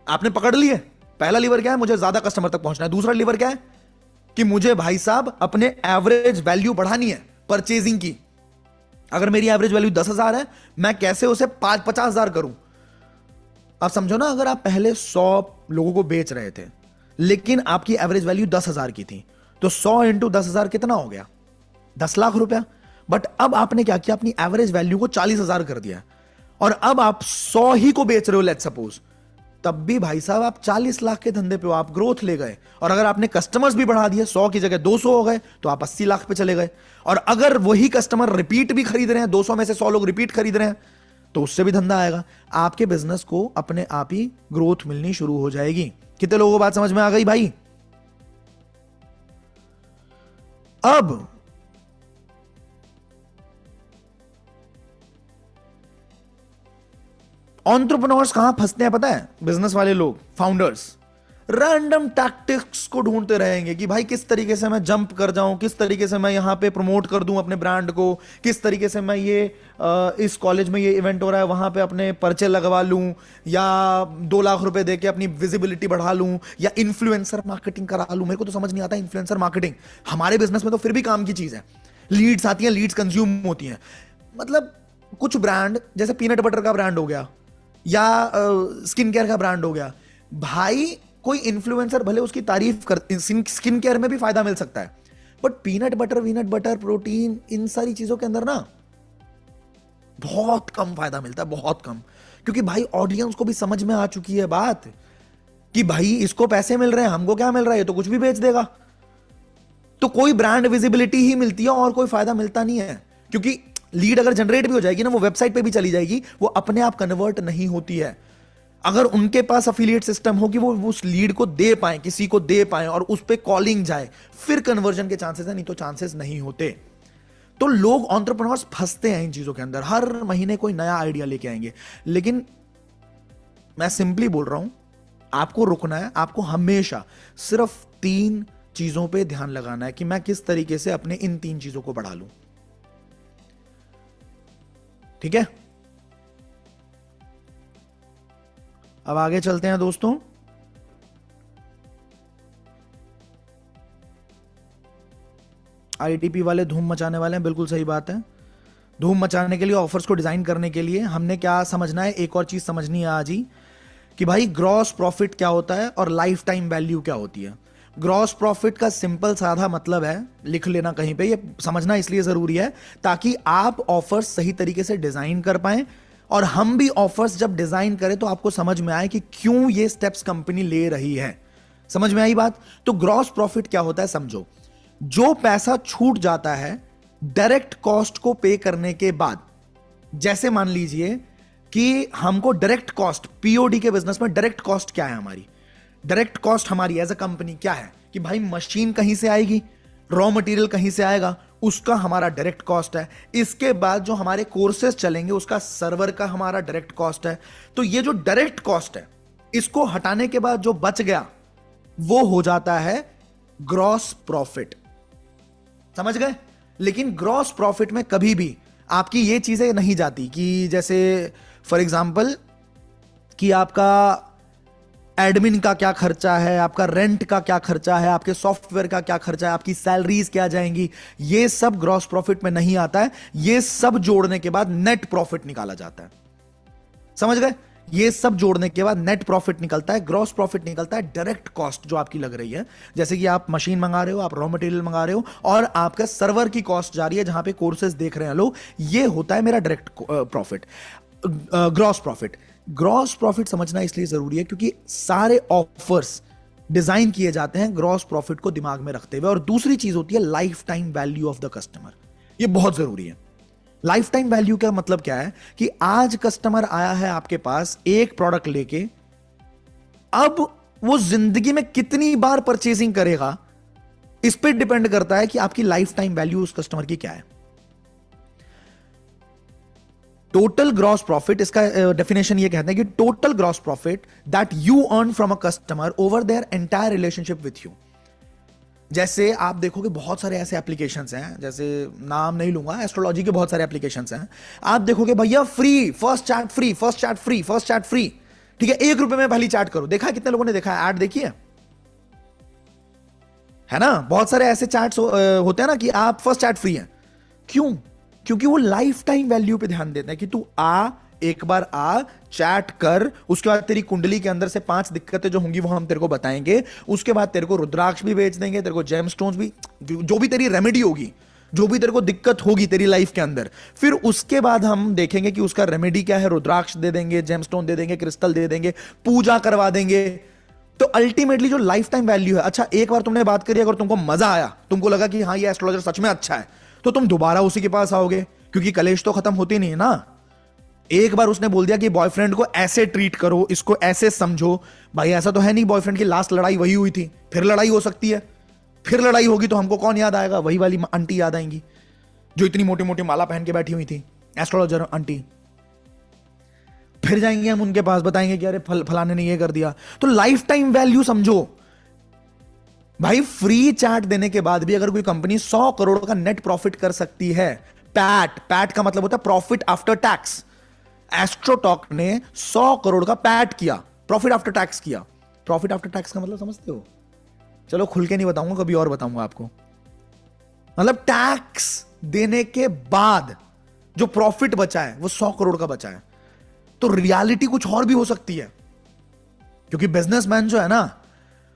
आपने पकड़ लिए। पहला लीवर क्या है? मुझे ज्यादा कस्टमर तक पहुंचना है। दूसरा लीवर क्या है? कि मुझे भाई साहब अपने एवरेज वैल्यू बढ़ानी है परचेजिंग की। अगर मेरी एवरेज वैल्यू 10,000 है, मैं कैसे उसे 50,000 करूं? आप समझो ना, अगर आप पहले 100 लोगों को बेच रहे थे लेकिन आपकी एवरेज वैल्यू 10,000 की थी, तो 100 इंटू 10,000 कितना हो गया? 10 लाख रुपया। बट अब आपने क्या किया? अपनी एवरेज वैल्यू को 40,000 कर दिया, और अब आप 100 ही को बेच रहे हो लेट्स सपोज, तब भी भाई साहब आप 40 लाख के धंधे पे हो, आप ग्रोथ ले गए। और अगर आपने कस्टमर्स भी बढ़ा दिए, 100 की जगह 200 हो गए, तो आप 80 लाख पे चले गए। और अगर वही कस्टमर रिपीट भी खरीद रहे हैं, 200 में से 100 लोग रिपीट खरीद रहे हैं, तो उससे भी धंधा आएगा। आपके बिजनेस को अपने आप ही ग्रोथ मिलनी शुरू हो जाएगी। कितने लोगों को बात समझ में आ गई भाई? अब एंटरप्रेन्योर्स कहां फंसते हैं पता है? बिजनेस वाले लोग, फाउंडर्स, रैंडम टैक्टिक्स को ढूंढते रहेंगे कि भाई किस तरीके से मैं जंप कर जाऊं, किस तरीके से मैं यहां पे प्रमोट कर दूं अपने ब्रांड को, किस तरीके से मैं ये इस कॉलेज में ये इवेंट हो रहा है वहां पे अपने पर्चे लगवा लूं, या 2 लाख रुपए देके अपनी विजिबिलिटी बढ़ा लूं, या इन्फ्लुएंसर मार्केटिंग करा लूं। मेरे को तो समझ नहीं आता इन्फ्लुएंसर मार्केटिंग। हमारे बिजनेस में तो फिर भी काम की चीज है। लीड्स आती हैं, लीड्स कंज्यूम होती हैं। मतलब कुछ ब्रांड, जैसे पीनट बटर का ब्रांड हो गया, या स्किन केयर का ब्रांड हो गया, भाई कोई इन्फ्लुएंसर भले उसकी तारीफ कर, स्किन केयर में भी फायदा मिल सकता है, but peanut butter peanut butter protein इन सारी चीजों के अंदर ना बहुत कम फायदा मिलता है, बहुत कम। क्योंकि भाई ऑडियंस को भी समझ में आ चुकी है बात कि भाई इसको पैसे मिल रहे हैं, हमको क्या मिल रहा है, ये तो कुछ भी बेच देगा। तो कोई ब्रांड विजिबिलिटी ही मिलती है और कोई फायदा मिलता नहीं है। क्योंकि लीड अगर जनरेट भी हो जाएगी ना, वो वेबसाइट पे भी चली जाएगी, वो अपने आप कन्वर्ट नहीं होती है। अगर उनके पास अफिलिएट सिस्टम हो कि वो उस लीड को दे पाए, किसी को दे पाए और उस पे कॉलिंग जाए, फिर कन्वर्जन के चांसेस है, नहीं तो चांसेस नहीं होते। तो लोग एंटरप्रेन्योर्स फंसते हैं इन चीजों के अंदर, हर महीने कोई नया आइडिया लेके आएंगे। लेकिन मैं सिंपली बोल रहा हूं, आपको रुकना है, आपको हमेशा सिर्फ 3 चीजों पे ध्यान लगाना है कि मैं किस तरीके से अपने इन 3 चीजों को बढ़ा लूं। ठीक है, अब आगे चलते हैं दोस्तों। आईटीपी वाले धूम मचाने वाले हैं, बिल्कुल सही बात है। धूम मचाने के लिए, ऑफर्स को डिजाइन करने के लिए हमने क्या समझना है, एक और चीज समझनी है आज ही, कि भाई ग्रॉस प्रॉफिट क्या होता है और लाइफ टाइम वैल्यू क्या होती है। ग्रॉस प्रॉफिट का सिंपल साधा मतलब है, लिख लेना कहीं पे, ये समझना इसलिए जरूरी है ताकि आप ऑफर्स सही तरीके से डिजाइन कर पाएं, और हम भी ऑफर्स जब डिजाइन करें तो आपको समझ में आए कि क्यों ये स्टेप्स कंपनी ले रही है। समझ में आई बात? तो ग्रॉस प्रॉफिट क्या होता है समझो। जो पैसा छूट जाता है डायरेक्ट कॉस्ट को पे करने के बाद, जैसे मान लीजिए कि हमको डायरेक्ट कॉस्ट, पीओडी के बिजनेस में डायरेक्ट कॉस्ट क्या है हमारी, डायरेक्ट कॉस्ट हमारी एज अ कंपनी क्या है, कि भाई मशीन कहीं से आएगी, रॉ मटेरियल कहीं से आएगा, उसका हमारा डायरेक्ट कॉस्ट है। इसके बाद जो हमारे कोर्सेज चलेंगे उसका सर्वर का हमारा डायरेक्ट कॉस्ट है। तो ये जो डायरेक्ट कॉस्ट है, इसको हटाने के बाद जो बच गया वो हो जाता है ग्रॉस प्रॉफिट। समझ गए? लेकिन ग्रॉस प्रॉफिट में कभी भी आपकी ये चीजें नहीं जाती कि जैसे फॉर एग्जांपल कि आपका एडमिन का क्या खर्चा है, आपका रेंट का क्या खर्चा है, आपके सॉफ्टवेयर का क्या खर्चा है, आपकी सैलरीज क्या जाएंगी, ये सब ग्रॉस प्रॉफिट में नहीं आता है। ये सब जोड़ने के बाद नेट प्रॉफिट निकाला जाता है। समझ गए? ये सब जोड़ने के बाद नेट प्रॉफिट निकलता है, ग्रॉस प्रॉफिट निकलता है डायरेक्ट कॉस्ट जो आपकी लग रही है। जैसे कि आप मशीन मंगा रहे हो, आप रॉ मटेरियल मंगा रहे हो और आपका सर्वर की कॉस्ट जा रही है जहां पे कोर्सेज देख रहे हैं लोग, ये होता है मेरा direct profit, gross profit. Gross profit समझना इसलिए जरूरी है क्योंकि सारे ऑफर्स डिजाइन किए जाते हैं ग्रॉस प्रॉफिट को दिमाग में रखते हुए। और दूसरी चीज होती है life time value of the customer, ये बहुत जरूरी है। लाइफ टाइम वैल्यू का मतलब क्या है कि आज कस्टमर आया है आपके पास एक प्रोडक्ट लेके, अब वो जिंदगी में कितनी बार परचेजिंग करेगा इस पे डिपेंड करता है कि आपकी लाइफ टाइम वैल्यू उस कस्टमर की क्या है। टोटल ग्रॉस प्रॉफिट, इसका डेफिनेशन ये कहते हैं कि total gross profit that you earn from a customer over their entire relationship with you. जैसे आप देखोगे बहुत सारे ऐसे एप्लीकेशंस हैं, जैसे नाम नहीं लूंगा, एस्ट्रोलॉजी के बहुत सारे एप्लीकेशंस हैं। आप देखोगे भैया free, first chat free, first chat free, first chat free, ठीक है, ₹1 में पहली चैट करो। देखा है? कितने लोगों ने देखा है? ऐड देखी है ना? बहुत सारे ऐसे चैट्स होते हैं ना कि आप फर्स्ट चैट फ्री हैं। क्यों? क्योंकि वो लाइफ टाइम वैल्यू पे ध्यान देते हैं कि तू आ, एक बार आ, चैट कर, उसके बाद तेरी कुंडली के अंदर से 5 दिक्कतें जो होंगी वो हम तेरे को बताएंगे, उसके बाद तेरे को रुद्राक्ष भी बेच देंगे, तेरे को जेमस्टोन्स भी, जो भी तेरी रेमेडी होगी, जो भी तेरे को दिक्कत होगी तेरी लाइफ के अंदर, फिर उसके बाद हम देखेंगे कि उसका रेमेडी क्या है। रुद्राक्ष दे देंगे, जेमस्टोन दे देंगे, क्रिस्टल दे देंगे, पूजा करवा देंगे। तो अल्टीमेटली जो लाइफ टाइम वैल्यू है, अच्छा एक बार तुमने बात करी, अगर तुमको मजा आया, तुमको लगा कि हाँ ये एस्ट्रोलॉजर सच में अच्छा है, तो तुम दोबारा उसी के पास आओगे, क्योंकि कलेश तो खत्म होती नहीं है ना। एक बार उसने बोल दिया कि बॉयफ्रेंड को ऐसे ट्रीट करो, इसको ऐसे समझो, भाई ऐसा तो है नहीं, बॉयफ्रेंड की लास्ट लड़ाई वही हुई थी, फिर लड़ाई हो सकती है, फिर लड़ाई होगी तो हमको कौन याद आएगा? वही वाली आंटी याद आएंगी जो इतनी मोटी मोटी माला पहन के बैठी हुई थी, एस्ट्रोलॉजर आंटी। फिर जाएंगे हम उनके पास, बताएंगे कि अरे फलाने ने ये कर दिया। तो लाइफ टाइम वैल्यू समझो भाई। फ्री चैट देने के बाद भी अगर कोई कंपनी 100 करोड़ का नेट प्रॉफिट कर सकती है, पैट का मतलब होता है प्रॉफिट आफ्टर टैक्स। एस्ट्रोटॉक ने 100 करोड़ का पैट किया, प्रॉफिट आफ्टर टैक्स किया। प्रॉफिट आफ्टर टैक्स का मतलब समझते हो? चलो खुल के नहीं बताऊंगा, कभी और बताऊंगा आपको। मतलब टैक्स देने के बाद जो प्रॉफिट बचा है वो 100 करोड़ का बचा है। तो रियलिटी कुछ और भी हो सकती है, क्योंकि बिजनेसमैन जो है ना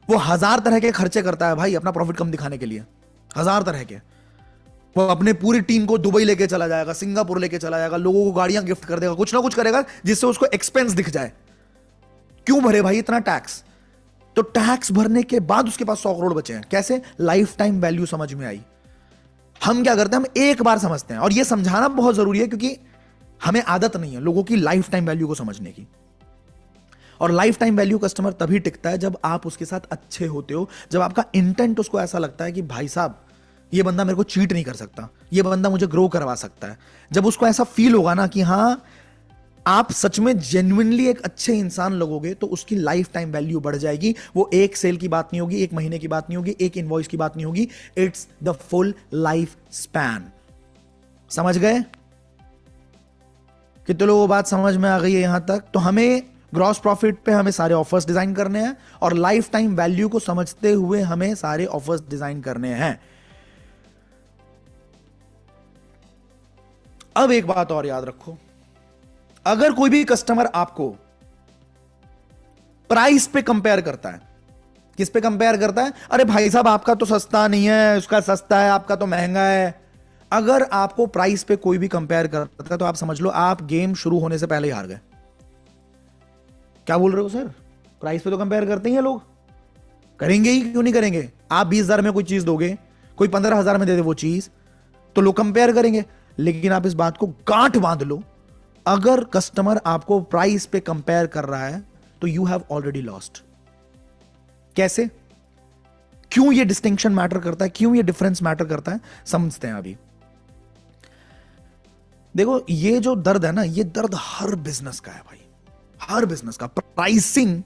वो 1000 तरह के खर्चे करता है भाई अपना प्रॉफिट कम दिखाने के लिए। हजार तरह के। वो अपने पूरी टीम को दुबई लेके चला जाएगा, सिंगापुर लेके चला जाएगा, लोगों को गाड़ियां गिफ्ट कर देगा, कुछ ना कुछ करेगा जिससे उसको एक्सपेंस दिख जाए। क्यों भरे भाई इतना टैक्स? तो टैक्स भरने के बाद उसके पास 100 करोड़ बचे हैं। कैसे? लाइफ टाइम वैल्यू समझ में आई। हम क्या करते हैं, हम एक बार समझते हैं, और यह समझाना बहुत जरूरी है क्योंकि हमें आदत नहीं है लोगों की लाइफ टाइम वैल्यू को समझने की। और लाइफ टाइम वैल्यू कस्टमर तभी टिकता है जब आप उसके साथ अच्छे होते हो, जब आपका इंटेंट उसको ऐसा लगता है कि भाई साहब ये बंदा मेरे को चीट नहीं कर सकता, ये बंदा मुझे ग्रो करवा सकता है। जब उसको ऐसा फील होगा ना कि हाँ आप सच में जेन्युइनली एक अच्छे इंसान लगोगे, तो उसकी लाइफ टाइम वैल्यू बढ़ जाएगी। वो एक सेल की बात नहीं होगी, एक महीने की बात नहीं होगी, एक इनवॉइस की बात नहीं होगी, it's the full life span. समझ गए? कितने लोगों को बात समझ में आ गई है यहां तक? तो हमें ग्रॉस प्रॉफिट पे हमें सारे ऑफर्स डिजाइन करने हैं, और लाइफ टाइम वैल्यू को समझते हुए हमें सारे ऑफर्स डिजाइन करने हैं। अब एक बात और याद रखो, अगर कोई भी कस्टमर आपको प्राइस पे कंपेयर करता है, किस पे कंपेयर करता है? अरे भाई साहब आपका तो सस्ता नहीं है, उसका सस्ता है, आपका तो महंगा है। अगर आपको प्राइस पे कोई भी कंपेयर करता है तो आप समझ लो आप गेम शुरू होने से पहले ही हार गए। क्या बोल रहे हो सर? प्राइस पे तो कंपेयर करते ही हैं लोग, करेंगे ही, क्यों नहीं करेंगे? आप 20,000 में कोई चीज दोगे, कोई 15,000 में दे दे वो चीज, तो लोग कंपेयर करेंगे। लेकिन आप इस बात को गांठ बांध लो, अगर कस्टमर आपको प्राइस पे कंपेयर कर रहा है तो यू हैव ऑलरेडी लॉस्ट। कैसे? क्यों ये डिस्टिंक्शन मैटर करता है, क्यों ये डिफरेंस मैटर करता है, समझते हैं अभी। देखो ये जो दर्द है ना, ये दर्द हर बिजनेस का है भाई, हर बिजनेस का। प्राइसिंग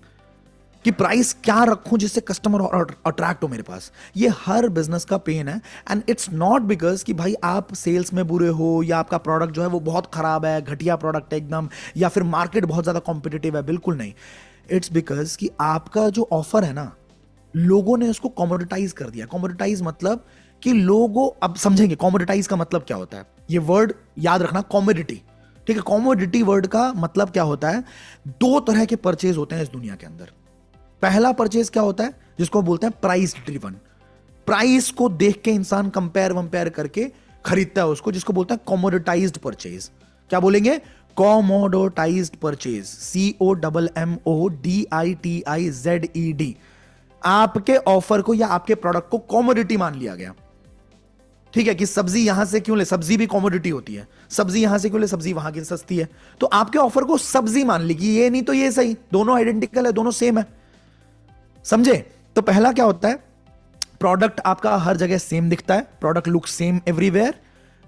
कि प्राइस क्या रखूं जिससे कस्टमर अट्रैक्ट हो मेरे पास, ये हर बिजनेस का पेन है। एंड इट्स नॉट बिकॉज कि भाई आप सेल्स में बुरे हो, या आपका प्रोडक्ट जो है वो बहुत खराब है, घटिया प्रोडक्ट है एकदम, या फिर मार्केट बहुत ज्यादा कॉम्पिटिटिव है, बिल्कुल नहीं। इट्स बिकॉज कि आपका जो ऑफर है ना, लोगों ने उसको कॉमोडिटाइज कर दिया। कॉमोडिटाइज मतलब कि लोगों, अब समझेंगे कॉमोडिटाइज का मतलब क्या होता है। ये वर्ड याद रखना, कॉमोडिटी, ठीक है? कॉमोडिटी वर्ड का मतलब क्या होता है? दो तरह के परचेज होते हैं इस दुनिया के अंदर। पहला परचेज क्या होता है? जिसको बोलते हैं प्राइस ड्रिवन। प्राइस को देख के इंसान कंपेयर वंपेयर करके खरीदता है उसको, जिसको बोलते हैं कॉमोडिटाइज्ड परचेज। क्या बोलेंगे? कॉमोडिटाइज्ड परचेज, COMMODITIZED। आपके ऑफर को या आपके प्रोडक्ट को कॉमोडिटी मान लिया गया, ठीक है? कि सब्जी यहां से क्यों ले, सब्जी भी कॉमोडिटी होती है, सब्जी यहां से क्यों ले, सब्जी वहां की सस्ती है, तो आपके ऑफर को सब्जी मान ली कि ये नहीं तो ये सही, दोनों आइडेंटिकल है, दोनों सेम है। समझे? तो पहला क्या होता है? प्रोडक्ट आपका हर जगह सेम दिखता है, प्रोडक्ट लुक सेम एवरीवेयर,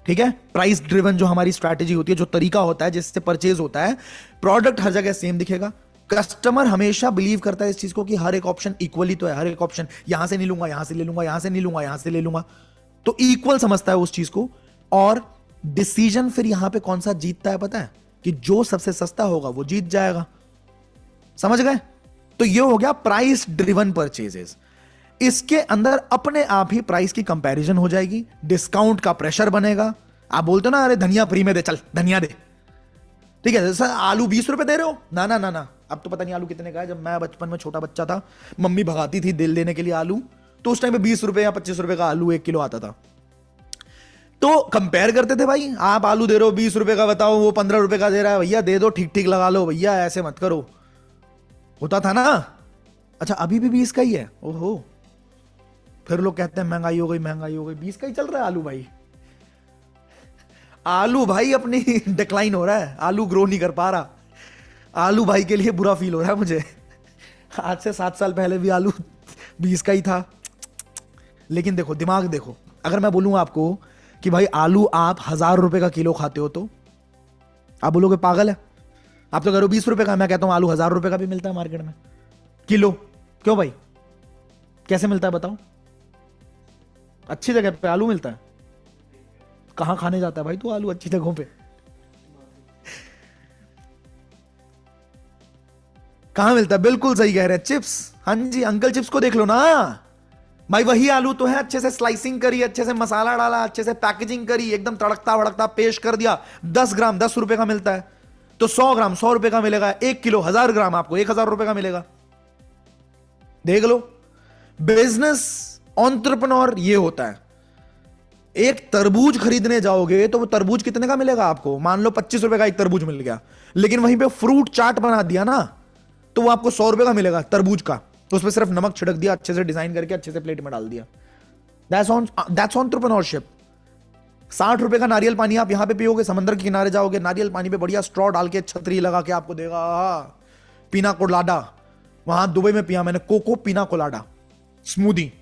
ठीक है? प्राइस ड्रिवन जो हमारी स्ट्रैटेजी होती है, जो तरीका होता है जिससे परचेज होता है, प्रोडक्ट हर जगह सेम दिखेगा। कस्टमर हमेशा बिलीव करता है इस चीज को कि हर एक ऑप्शन इक्वली तो है, हर एक ऑप्शन यहां से नहीं लूंगा, यहां से ले लूंगा, यहां से नहीं लूंगा, यहां से ले लूंगा, तो इक्वल समझता है उस चीज को। और डिसीजन फिर यहां पे कौन सा जीतता है पता है? कि जो सबसे सस्ता होगा वो जीत जाएगा। समझ गए? तो ये हो गया प्राइस ड्रिवन परचेजेस। इसके अंदर अपने आप ही प्राइस की कंपैरिजन हो जाएगी, डिस्काउंट का प्रेशर बनेगा। आप बोलते हो ना, अरे धनिया फ्री में दे, चल धनिया दे, ठीक है? सर आलू 20 रुपए दे रहे हो, ना ना ना ना, अब तो पता नहीं आलू कितने का है। जब मैं बचपन में छोटा बच्चा था, मम्मी भगाती थी दिल देने के लिए आलू, तो उस टाइम पे 20 रुपए या 25 रुपए का आलू 1 किलो आता था। तो कंपेयर करते थे, भाई आप आलू दे रहे हो 20 रुपए का, बताओ वो 15 रुपए का दे रहा है, भैया दे दो, ठीक ठीक लगा लो भैया, ऐसे मत करो, होता था ना? अच्छा अभी भी 20 का ही है? ओहो, फिर लोग कहते हैं महंगाई हो गई, महंगाई हो गई। 20 का ही चल रहा है आलू भाई। आलू भाई अपनी डिक्लाइन हो रहा है, आलू ग्रो नहीं कर पा रहा। आलू भाई के लिए बुरा फील हो रहा है मुझे। आज से 7 साल पहले भी आलू 20 का ही था। लेकिन देखो, दिमाग देखो, अगर मैं बोलूं आपको कि भाई आलू आप 1000 रुपए का किलो खाते हो, तो आप बोलोगे पागल है, आप तो कह रहे हो 20 रुपए का। मैं कहता हूं आलू 1000 रुपए का भी मिलता है मार्केट में किलो। क्यों भाई, कैसे मिलता है बताओ? अच्छी जगह पे आलू मिलता है। कहां खाने जाता है भाई तू आलू अच्छी जगहों पे? कहां मिलता है? बिल्कुल सही कह रहे हैं, चिप्स। हाँ जी, अंकल चिप्स को देख लो ना भाई, वही आलू तो है, अच्छे से स्लाइसिंग करी, अच्छे से मसाला डाला, अच्छे से पैकेजिंग करी, एकदम तड़कता भड़कता पेश कर दिया। 10 ग्राम 10 रुपए का मिलता है, तो 100 ग्राम 100 रुपए का मिलेगा। 1 किलो 1000 ग्राम आपको 1000 रुपए का मिलेगा। देख लो, बिजनेस एंटरप्रेन्योर ये होता है। एक तरबूज खरीदने जाओगे तो वो तरबूज कितने का मिलेगा आपको? मान लो 25 रुपए का एक तरबूज मिल गया, लेकिन वहीं पे फ्रूट चाट बना दिया ना, तो वो आपको 100 रुपए का मिलेगा तरबूज का। तो उस पर सिर्फ नमक छिड़क दिया, अच्छे से डिजाइन करके अच्छे से प्लेट में डाल दिया। That's entrepreneurship. 60 रुपए का नारियल पानी आप यहां पे पियोगे, समंदर के किनारे जाओगे, नारियल पानी पे बढ़िया स्ट्रॉ डाल के छतरी लगा के आपको देगा पीना कोलाडा। वहां दुबई में पिया मैंने कोको पीना कोलाडा स्मूदी।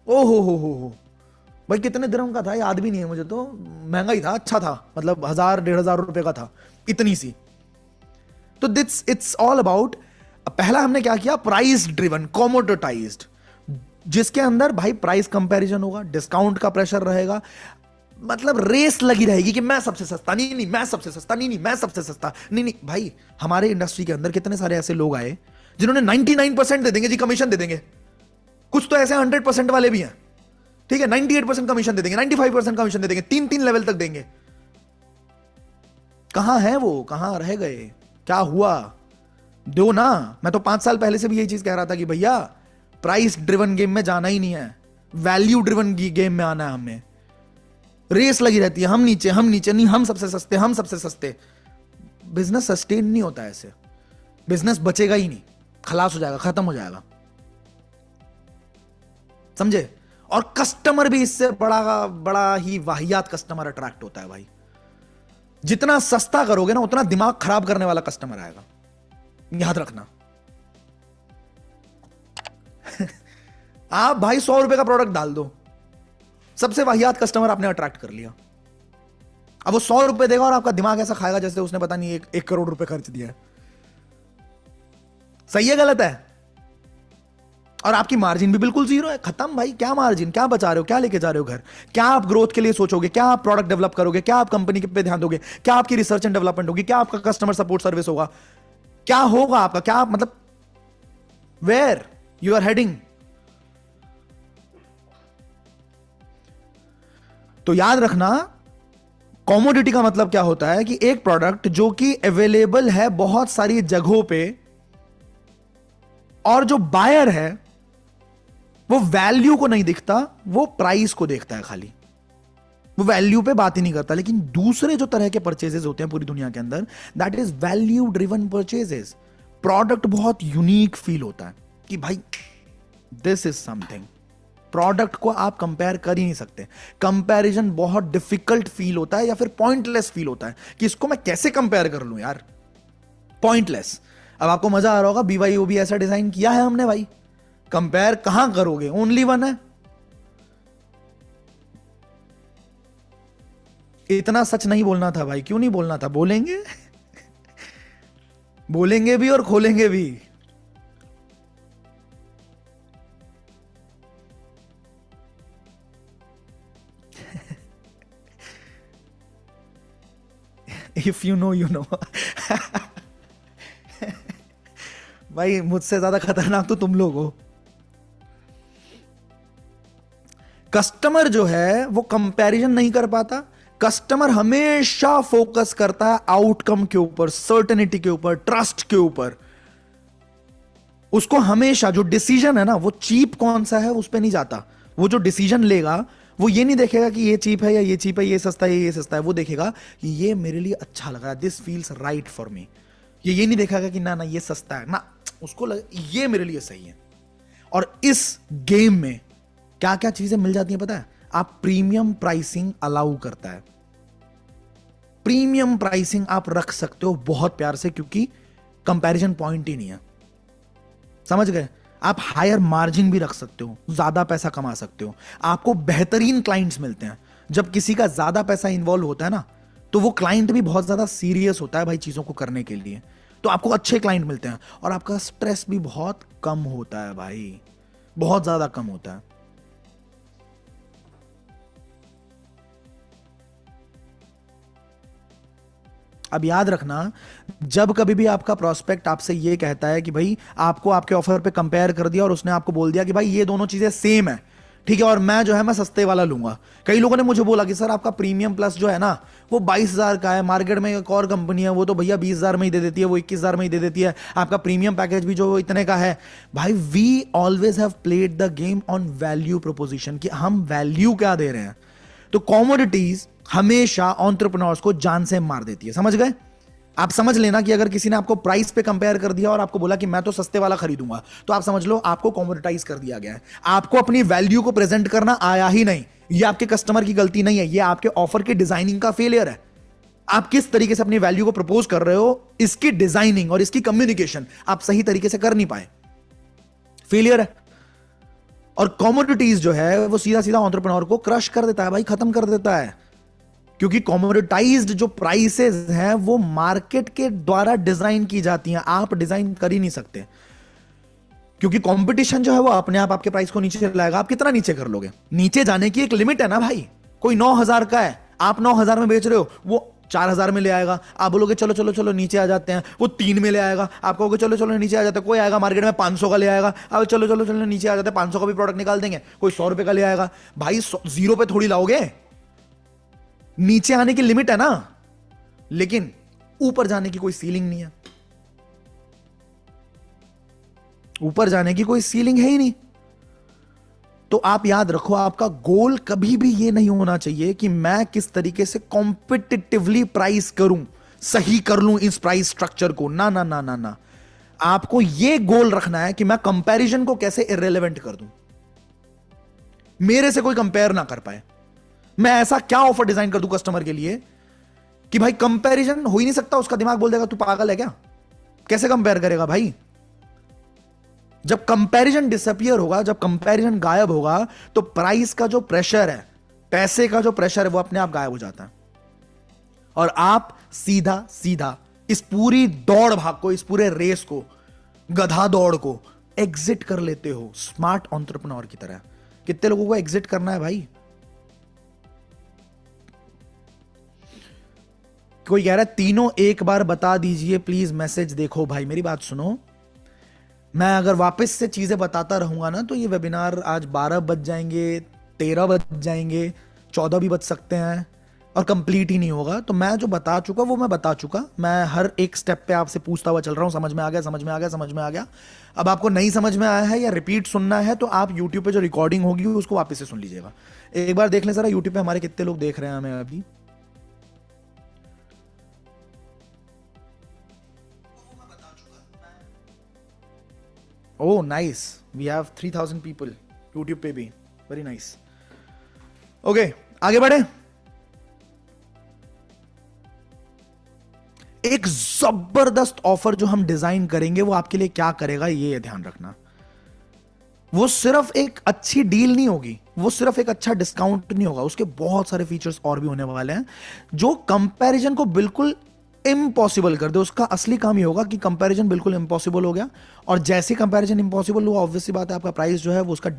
ओ हो भाई, कितने दिरहम का था याद भी नहीं है मुझे, तो महंगा ही था, अच्छा था, मतलब 1000-1500 रुपए का था, इतनी सी। तो दिट्स इट्स ऑल अबाउट, पहला हमने क्या किया, प्राइस ड्रिवन, कॉमोडिटाइज्ड, जिसके अंदर भाई प्राइस कंपैरिजन होगा, डिस्काउंट का प्रेशर रहेगा, मतलब रेस लगी रहेगी कि मैं सबसे सस्ता, नहीं नहीं मैं सबसे सस्ता, नहीं नहीं मैं सबसे सस्ता, नहीं नहीं। भाई हमारे इंडस्ट्री के अंदर कितने सारे ऐसे लोग आए जिन्होंने 99% दे देंगे जी, कमीशन दे देंगे। कुछ तो ऐसे 100% वाले भी हैं, ठीक है, 98% कमीशन दे देंगे, 95% कमीशन दे देंगे, 3-3 लेवल तक देंगे। कहां है वो, कहां रह गए, क्या हुआ? दो ना। मैं तो 5 साल पहले से भी यही चीज कह रहा था कि भैया प्राइस ड्रिवन गेम में जाना ही नहीं है, वैल्यू ड्रिवन गेम में आना है हमें। रेस लगी रहती है, हम नीचे हम नीचे, नहीं हम सबसे सस्ते, हम सबसे सस्ते। बिजनेस सस्टेन नहीं होता ऐसे, बिजनेस बचेगा ही नहीं, खलास हो जाएगा, खत्म हो जाएगा, समझे? और कस्टमर भी इससे बड़ा बड़ा ही वाहियात कस्टमर अट्रैक्ट होता है भाई। जितना सस्ता करोगे ना, उतना दिमाग खराब करने वाला कस्टमर आएगा, याद रखना। आप भाई 100 रुपए का प्रोडक्ट डाल दो, सबसे वाहियात कस्टमर आपने अट्रैक्ट कर लिया। अब वो 100 रुपए देगा और आपका दिमाग ऐसा खाएगा जैसे उसने पता नहीं 1 करोड़ रुपए खर्च दिया है। सही है गलत है? और आपकी मार्जिन भी बिल्कुल जीरो है, खत्म भाई। क्या मार्जिन, क्या बचा रहे हो, क्या लेके जा रहे हो घर? क्या आप ग्रोथ के लिए सोचोगे? क्या आप प्रोडक्ट डेवलप करोगे? क्या आप कंपनी पे ध्यान दोगे? क्या आपकी रिसर्च एंड डेवलपमेंट होगी? क्या आपका कस्टमर सपोर्ट सर्विस होगा? क्या होगा आपका? क्या आप मतलब वेयर यू आर हेडिंग? तो याद रखना, कॉमोडिटी का मतलब क्या होता है कि एक प्रोडक्ट जो कि अवेलेबल है बहुत सारी जगहों पे, और जो बायर है वो वैल्यू को नहीं दिखता, वो प्राइस को देखता है खाली, वो वैल्यू पे बात ही नहीं करता। लेकिन दूसरे जो तरह के परचेजेस होते हैं पूरी दुनिया के अंदर, that is value driven purchases. Product बहुत यूनिक फील होता है कि भाई दिस इज समथिंग। प्रोडक्ट को आप कंपेयर कर ही नहीं सकते, कंपैरिजन बहुत डिफिकल्ट फील होता है, या फिर पॉइंटलेस फील होता है कि इसको मैं कैसे कंपेयर कर लूं यार, पॉइंटलेस। अब आपको मजा आ रहा होगा, BYOB ऐसा डिजाइन किया है हमने भाई, कंपेयर कहां करोगे, ओनली वन है। इतना सच नहीं बोलना था भाई, क्यों नहीं बोलना था? बोलेंगे बोलेंगे भी और खोलेंगे भी। If you know you know. भाई मुझसे ज्यादा खतरनाक तो तुम लोग हो। कस्टमर जो है वो कंपैरिजन नहीं कर पाता, कस्टमर हमेशा फोकस करता है आउटकम के ऊपर, सर्टेनिटी के ऊपर, ट्रस्ट के ऊपर। उसको हमेशा जो डिसीजन है ना, वो चीप कौन सा है उस पर नहीं जाता। वो जो डिसीजन लेगा वो ये नहीं देखेगा कि ये चीप है या ये चीप है, ये सस्ता है ये सस्ता है। वो देखेगा कि ये मेरे लिए अच्छा लग रहा है, this feels right for me. ये नहीं देखेगा कि ना ना ये सस्ता है, ना उसको ये मेरे लिए सही है। और इस गेम में क्या क्या चीजें मिल जाती हैं पता है? आप प्रीमियम प्राइसिंग अलाउ करता है, प्रीमियम प्राइसिंग आप रख सकते हो बहुत प्यार से, क्योंकि कंपैरिजन पॉइंट ही नहीं है, समझ गए? आप हायर मार्जिन भी रख सकते हो, ज्यादा पैसा कमा सकते हो, आपको बेहतरीन क्लाइंट्स मिलते हैं। जब किसी का ज्यादा पैसा इन्वॉल्व होता है ना, तो वो क्लाइंट भी बहुत ज्यादा सीरियस होता है भाई चीजों को करने के लिए, तो आपको अच्छे क्लाइंट मिलते हैं और आपका स्ट्रेस भी बहुत कम होता है भाई, बहुत ज्यादा कम होता है। अब याद रखना, जब कभी भी आपका प्रोस्पेक्ट आपसे ये कहता है कि भाई आपको आपके ऑफर पे कंपेयर कर दिया और उसने आपको बोल दिया कि भाई ये दोनों चीजें सेम है, ठीक है, और मैं जो है मैं सस्ते वाला लूंगा। कई लोगों ने मुझे बोला कि सर आपका प्रीमियम प्लस जो है ना वो 22,000 का है, मार्केट में एक और कंपनी है वो तो भैया 20,000 में ही दे देती है, वो 21,000 में ही दे देती है, आपका प्रीमियम पैकेज भी जो इतने का है। भाई we always have played the game on value proposition, कि हम वैल्यू क्या दे रहे हैं। तो कॉमोडिटीज हमेशा एंटरप्रेन्योर्स को जान से मार देती है, समझ गए। आप समझ लेना कि अगर किसी ने आपको प्राइस पे कंपेयर कर दिया और आपको बोला कि मैं तो सस्ते वाला खरीदूंगा, तो आप समझ लो आपको कॉमोडिटाइज कर दिया गया है। आपको अपनी वैल्यू को प्रेजेंट करना आया ही नहीं। ये आपके कस्टमर की गलती नहीं है, ये आपके ऑफर की डिजाइनिंग का फेलियर है। आप किस तरीके से अपनी वैल्यू को प्रपोज कर रहे हो, इसकी डिजाइनिंग और इसकी कम्युनिकेशन आप सही तरीके से कर नहीं पाए, फेलियर है। और कॉमोडिटीज जो है वो सीधा सीधा एंटरप्रेन्योर को क्रश कर देता है भाई, खत्म कर देता है। क्योंकि कॉमोडिटाइज्ड जो प्राइसेस हैं वो मार्केट के द्वारा डिजाइन की जाती हैं, आप डिजाइन कर ही नहीं सकते। क्योंकि कंपटीशन जो है वो अपने आप आपके प्राइस को नीचे लाएगा। आप कितना नीचे कर लोगे? नीचे जाने की एक लिमिट है ना भाई। कोई 9,000 का है, आप 9,000 में बेच रहे हो, वो 4,000 में ले आएगा। आप बोलोगे चलो चलो चलो नीचे आ जाते हैं, वो 3 में ले आएगा। आप कहोगे चलो चलो नीचे आ जाते हैं, कोई आएगा मार्केट में 500 का ले आएगा। अब चलो चलो चलो नीचे आ जाते हैं, 500 का भी प्रोडक्ट निकाल देंगे, कोई 100 रुपए का ले आएगा। भाई 0 पे थोड़ी लाओगे, नीचे आने की लिमिट है ना, लेकिन ऊपर जाने की कोई सीलिंग नहीं है। ऊपर जाने की कोई सीलिंग है ही नहीं। तो आप याद रखो, आपका गोल कभी भी ये नहीं होना चाहिए कि मैं किस तरीके से कॉम्पिटिटिवली प्राइस करूं, सही कर लूं इस प्राइस स्ट्रक्चर को। ना ना ना ना ना, आपको ये गोल रखना है कि मैं कंपैरिजन को कैसे इररिलेवेंट कर दूं, मेरे से कोई कंपेयर ना कर पाए। मैं ऐसा क्या ऑफर डिजाइन कर दूं कस्टमर के लिए कि भाई कंपैरिजन हो ही नहीं सकता। उसका दिमाग बोल देगा तू पागल है क्या, कैसे कंपेयर करेगा भाई। जब कंपैरिजन डिसअपियर होगा, जब कंपैरिजन गायब होगा, तो प्राइस का जो प्रेशर है, पैसे का जो प्रेशर है, वो अपने आप गायब हो जाता है। और आप सीधा सीधा इस पूरी दौड़ भाग को, इस पूरे रेस को, गधा दौड़ को एग्जिट कर लेते हो स्मार्ट एंटरप्रेन्योर की तरह। कितने लोगों को एग्जिट करना है भाई? कोई कह रहा है तीनों एक बार बता दीजिए प्लीज, मैसेज देखो। भाई मेरी बात सुनो, मैं अगर वापस से चीजें बताता रहूंगा ना तो ये वेबिनार आज 12 बज जाएंगे, 13 बज जाएंगे, 14 भी बज सकते हैं और कंप्लीट ही नहीं होगा। तो मैं जो बता चुका वो मैं बता चुका। मैं हर एक स्टेप पे आपसे पूछता हुआ चल रहा हूं, समझ में आ गया, समझ में आ गया, समझ में आ गया। अब आपको नहीं समझ में आया है या रिपीट सुनना है तो आप यूट्यूब पे जो रिकॉर्डिंग होगी उसको वापस से सुन लीजिएगा। एक बार देख लें जरा यूट्यूब पे हमारे कितने लोग देख रहे हैं हमें अभी। Oh nice, we have 3,000 people YouTube पे भी, वेरी नाइस। ओके आगे बढ़े। एक जबरदस्त ऑफर जो हम डिजाइन करेंगे वो आपके लिए क्या करेगा ये ध्यान रखना। वो सिर्फ एक अच्छी डील नहीं होगी, वो सिर्फ एक अच्छा डिस्काउंट नहीं होगा, उसके बहुत सारे फीचर्स और भी होने वाले हैं जो कंपैरिजन को बिल्कुल इम्पॉसिबल कर दे। उसका असली काम ये होगा कि कंपैरिजन बिल्कुल इम्पॉसिबल हो गया, और जैसे कंपैरिजन इम्पॉसिबल हुआ ऑब्वियसली बात है आपका प्राइस जो है वो, उसका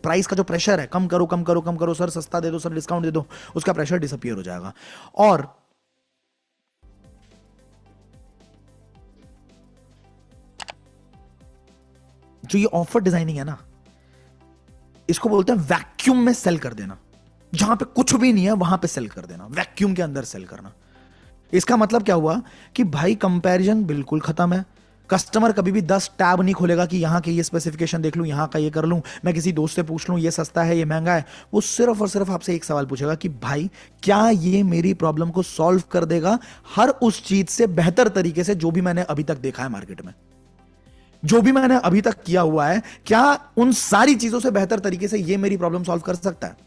प्राइस का जो प्रेशर है, कम करो कम करो कम करो, सर सस्ता दे दो, सर डिस्काउंट दे दो, उसका प्रेशर डिसअपियर हो जाएगा। और जो ये ऑफर डिजाइनिंग है ना, इसको बोलते हैं वैक्यूम में सेल कर देना। जहां पे कुछ भी नहीं है वहां पे सेल कर देना, वैक्यूम के अंदर सेल करना। इसका मतलब क्या हुआ कि भाई कंपैरिजन बिल्कुल खत्म है। कस्टमर कभी भी 10 टैब नहीं खोलेगा कि यहां के ये स्पेसिफिकेशन देख लूं, यहां का ये कर लूं, मैं किसी दोस्त से पूछ लूं ये सस्ता है ये महंगा है। वो सिर्फ और सिर्फ आपसे एक सवाल पूछेगा कि भाई क्या ये मेरी प्रॉब्लम को सॉल्व कर देगा हर उस चीज से बेहतर तरीके से जो भी मैंने अभी तक देखा है मार्केट में, जो भी मैंने अभी तक किया हुआ है, क्या उन सारी चीजों से बेहतर तरीके से ये मेरी प्रॉब्लम सॉल्व कर सकता है।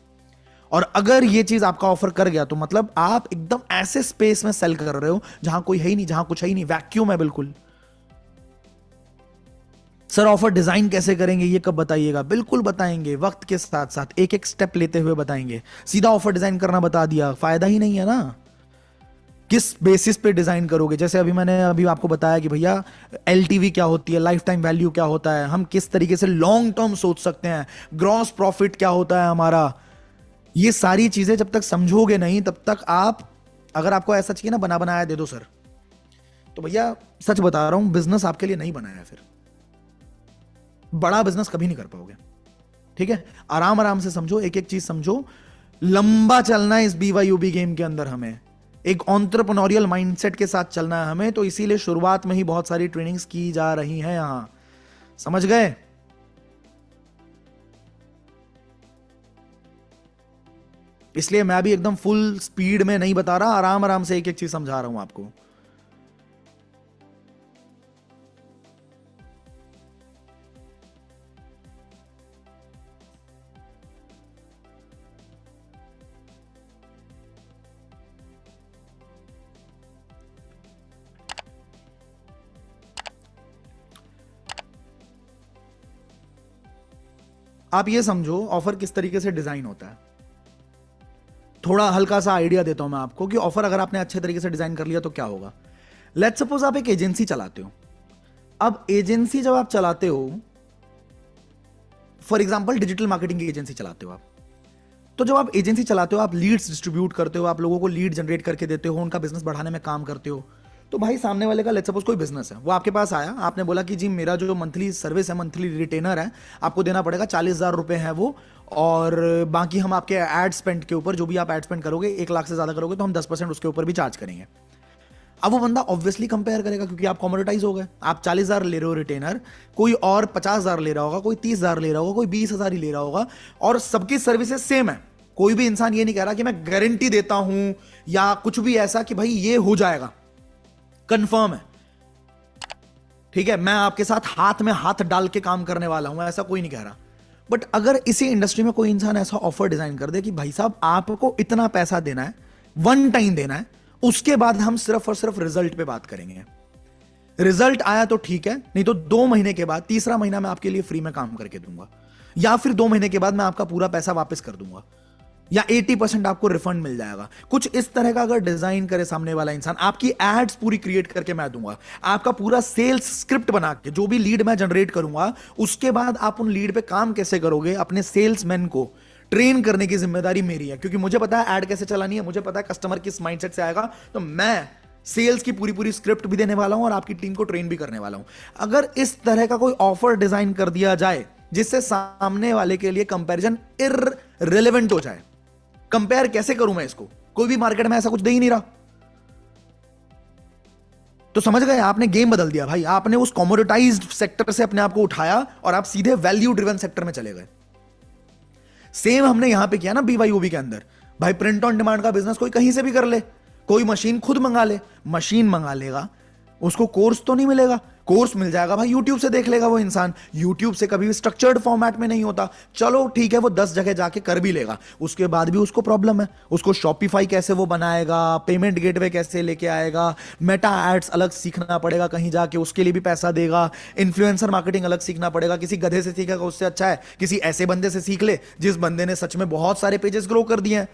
और अगर ये चीज आपका ऑफर कर गया तो मतलब आप एकदम ऐसे स्पेस में सेल कर रहे हो जहां कोई है ही नहीं, जहां कुछ है ही नहीं, वैक्यूम है बिल्कुल। सर ऑफर डिजाइन कैसे करेंगे ये कब बताइएगा? बिल्कुल बताएंगे, वक्त के साथ साथ एक एक स्टेप लेते हुए बताएंगे। सीधा ऑफर डिजाइन करना बता दिया, फायदा ही नहीं है ना। किस बेसिस पे डिजाइन करोगे? जैसे मैंने अभी आपको बताया कि भैया एलटीवी क्या होती है, लाइफ टाइम वैल्यू क्या होता है, हम किस तरीके से लॉन्ग टर्म सोच सकते हैं, ग्रॉस प्रॉफिट क्या होता है हमारा। ये सारी चीजें जब तक समझोगे नहीं तब तक आप, अगर आपको ऐसा चाहिए ना बना बनाया दे दो सर, तो भैया सच बता रहा हूं बिजनेस आपके लिए नहीं बनाया है। फिर बड़ा बिजनेस कभी नहीं कर पाओगे, ठीक है, आराम आराम से समझो, एक एक चीज समझो। लंबा चलना है इस BYOB गेम के अंदर, हमें एक एंटरप्रेन्योरियल माइंडसेट के साथ चलना है हमें, तो इसीलिए शुरुआत में ही बहुत सारी ट्रेनिंग्स की जा रही हैं यहां, समझ गए? इसलिए मैं भी एकदम फुल स्पीड में नहीं बता रहा, आराम आराम से एक एक चीज समझा रहा हूं आपको। आप ये समझो ऑफर किस तरीके से डिजाइन होता है। थोड़ा हल्का सा आइडिया देता हूं मैं आपको कि ऑफर अगर आपने अच्छे तरीके से डिजाइन कर लिया तो क्या होगा। लेट्स सपोज आप एक एजेंसी चलाते हो। अब एजेंसी जब आप चलाते हो, फॉर एग्जांपल डिजिटल मार्केटिंग की एजेंसी चलाते हो आप, तो जब आप एजेंसी चलाते हो, आप लीड्स डिस्ट्रीब्यूट करते हो, आप लोगों को लीड जनरेट करके देते हो, उनका बिजनेस बढ़ाने में काम करते हो। तो भाई सामने वाले का लेट्स सपोज कोई बिजनेस है, वो आपके पास आया, आपने बोला कि जी मेरा जो मंथली सर्विस है, मंथली रिटेनर है, आपको देना पड़ेगा 40,000 रुपए है वो, और बाकी हम आपके एड स्पेंड के ऊपर, जो भी आप एड स्पेंड करोगे, 1 लाख से ज्यादा करोगे तो हम 10% उसके ऊपर भी चार्ज करेंगे। अब वो बंदा ऑब्वियसली कंपेयर करेगा, क्योंकि आप कॉमोडिटाइज हो गए। आप 40,000 ले रहे हो रिटेनर, कोई और 50,000 ले रहा होगा, कोई 30,000 ले रहा होगा, कोई 20,000 ही ले रहा होगा, और सबकी सर्विसेज सेम है। कोई भी इंसान ये नहीं कह रहा कि मैं गारंटी देता हूं या कुछ भी ऐसा कि भाई ये हो जाएगा, कंफर्म है, ठीक है, मैं आपके साथ हाथ में हाथ डाल के काम करने वाला हूं, ऐसा कोई नहीं कह रहा। बट अगर इसी इंडस्ट्री में कोई इंसान ऐसा ऑफर डिजाइन कर दे कि भाई साहब आपको इतना पैसा देना है, वन टाइम देना है, उसके बाद हम सिर्फ और सिर्फ रिजल्ट पे बात करेंगे, रिजल्ट आया तो ठीक है, नहीं तो 2 महीने के बाद, तीसरा महीना मैं आपके लिए फ्री में काम करके दूंगा, या फिर 2 महीने के बाद मैं आपका पूरा पैसा वापस कर दूंगा, या 80% आपको रिफंड मिल जाएगा। कुछ इस तरह का अगर डिजाइन करे सामने वाला इंसान, आपकी एड्स पूरी क्रिएट करके मैं दूंगा, आपका पूरा सेल्स स्क्रिप्ट बना के, जो भी लीड मैं जनरेट करूंगा, उसके बाद आप उन लीड पे काम कैसे करोगे, अपने सेल्समैन को ट्रेन करने की जिम्मेदारी मेरी है, क्योंकि मुझे पता है एड कैसे चलानी है, मुझे पता है कस्टमर किस माइंडसेट से आएगा, तो मैं सेल्स की पूरी पूरी स्क्रिप्ट भी देने वाला हूं और आपकी टीम को ट्रेन भी करने वाला हूं। अगर इस तरह का कोई ऑफर डिजाइन कर दिया जाए जिससे सामने वाले के लिए कंपैरिजन इररिलेवेंट हो जाए, कंपेयर कैसे करूं मैं इसको, कोई भी मार्केट में ऐसा कुछ दे ही नहीं रहा, तो समझ गए, आपने गेम बदल दिया भाई, आपने उस कॉमोडिटाइज्ड सेक्टर से अपने आप को उठाया और आप सीधे वैल्यू ड्रिवन सेक्टर में चले गए। सेम हमने यहां पे किया ना BYOB के अंदर। भाई प्रिंट ऑन डिमांड का बिजनेस कोई कहीं से भी कर ले, कोई मशीन खुद मंगा ले, मशीन मंगा लेगा, उसको कोर्स तो नहीं मिलेगा, कोर्स मिल जाएगा भाई यूट्यूब से देख लेगा वो इंसान, यूट्यूब से कभी भी स्ट्रक्चर्ड फॉर्मेट में नहीं होता, चलो ठीक है वो 10 जगह जाके कर भी लेगा, उसके बाद भी उसको प्रॉब्लम है, उसको शॉपिफाई कैसे वो बनाएगा, पेमेंट गेटवे कैसे लेके आएगा, मेटा एड्स अलग सीखना पड़ेगा कहीं जाके, उसके लिए भी पैसा देगा, इन्फ्लुएंसर मार्केटिंग अलग सीखना पड़ेगा, किसी गधे से सीखेगा उससे अच्छा है किसी ऐसे बंदे से सीख ले जिस बंदे ने सच में बहुत सारे पेजेस ग्रो कर दिए हैं,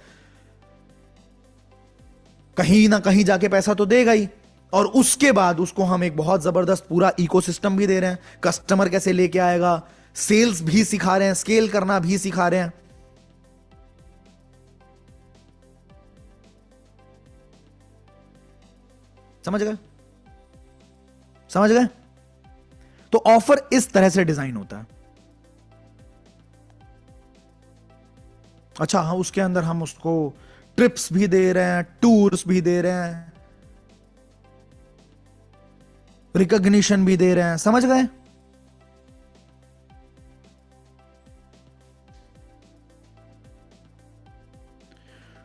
कहीं ना कहीं जाके पैसा तो देगा ही, और उसके बाद उसको हम एक बहुत जबरदस्त पूरा इकोसिस्टम भी दे रहे हैं, कस्टमर कैसे लेके आएगा, सेल्स भी सिखा रहे हैं, स्केल करना भी सिखा रहे हैं। समझ गए, समझ गए? तो ऑफर इस तरह से डिजाइन होता है। अच्छा हाँ, उसके अंदर हम उसको ट्रिप्स भी दे रहे हैं, टूर्स भी दे रहे हैं, रिकॉग्निशन भी दे रहे हैं, समझ गए?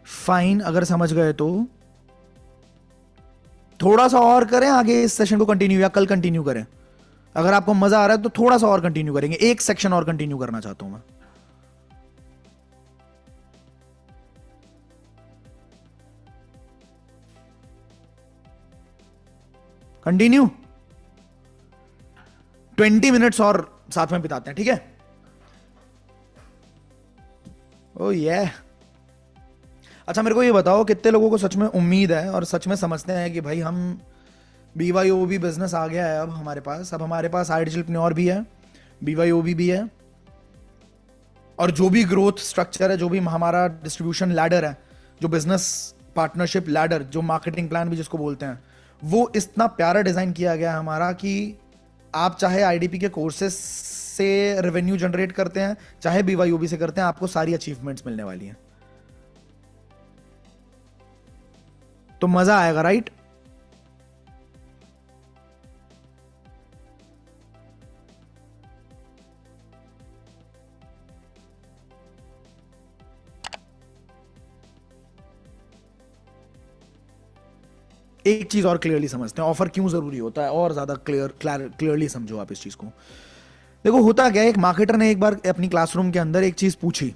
फाइन, अगर समझ गए तो थोड़ा सा और करें आगे इस सेशन को कंटिन्यू, या कल कंटिन्यू करें? अगर आपको मजा आ रहा है तो थोड़ा सा और कंटिन्यू करेंगे, एक सेक्शन और कंटिन्यू करना चाहता हूं मैं। कंटिन्यू 20 मिनट्स और साथ में बिताते हैं, ठीक है? ओ ये अच्छा, मेरे को ये बताओ कितने लोगों को सच में उम्मीद है और सच में समझते हैं कि भाई हम BYOB बिजनेस आ गया है अब हमारे पास, अब हमारे पास आइडियलप्रेन्योर भी है, BYOB भी है, और जो भी ग्रोथ स्ट्रक्चर है, जो भी हमारा डिस्ट्रीब्यूशन लैडर है, जो बिजनेस पार्टनरशिप लैडर, जो मार्केटिंग प्लान भी जिसको बोलते हैं, वो इतना प्यारा डिजाइन किया गया है हमारा कि आप चाहे IDP के कोर्सेस से रेवेन्यू जनरेट करते हैं, चाहे BYOB से करते हैं, आपको सारी अचीवमेंट्स मिलने वाली हैं। तो मजा आएगा, राइट? एक चीज और क्लियरली समझते हैं, ऑफर क्यों जरूरी होता है, और ज्यादा क्लियरली समझो आप इस चीज को। देखो होता क्या है, एक मार्केटर ने एक बार अपनी क्लासरूम के अंदर एक चीज पूछी।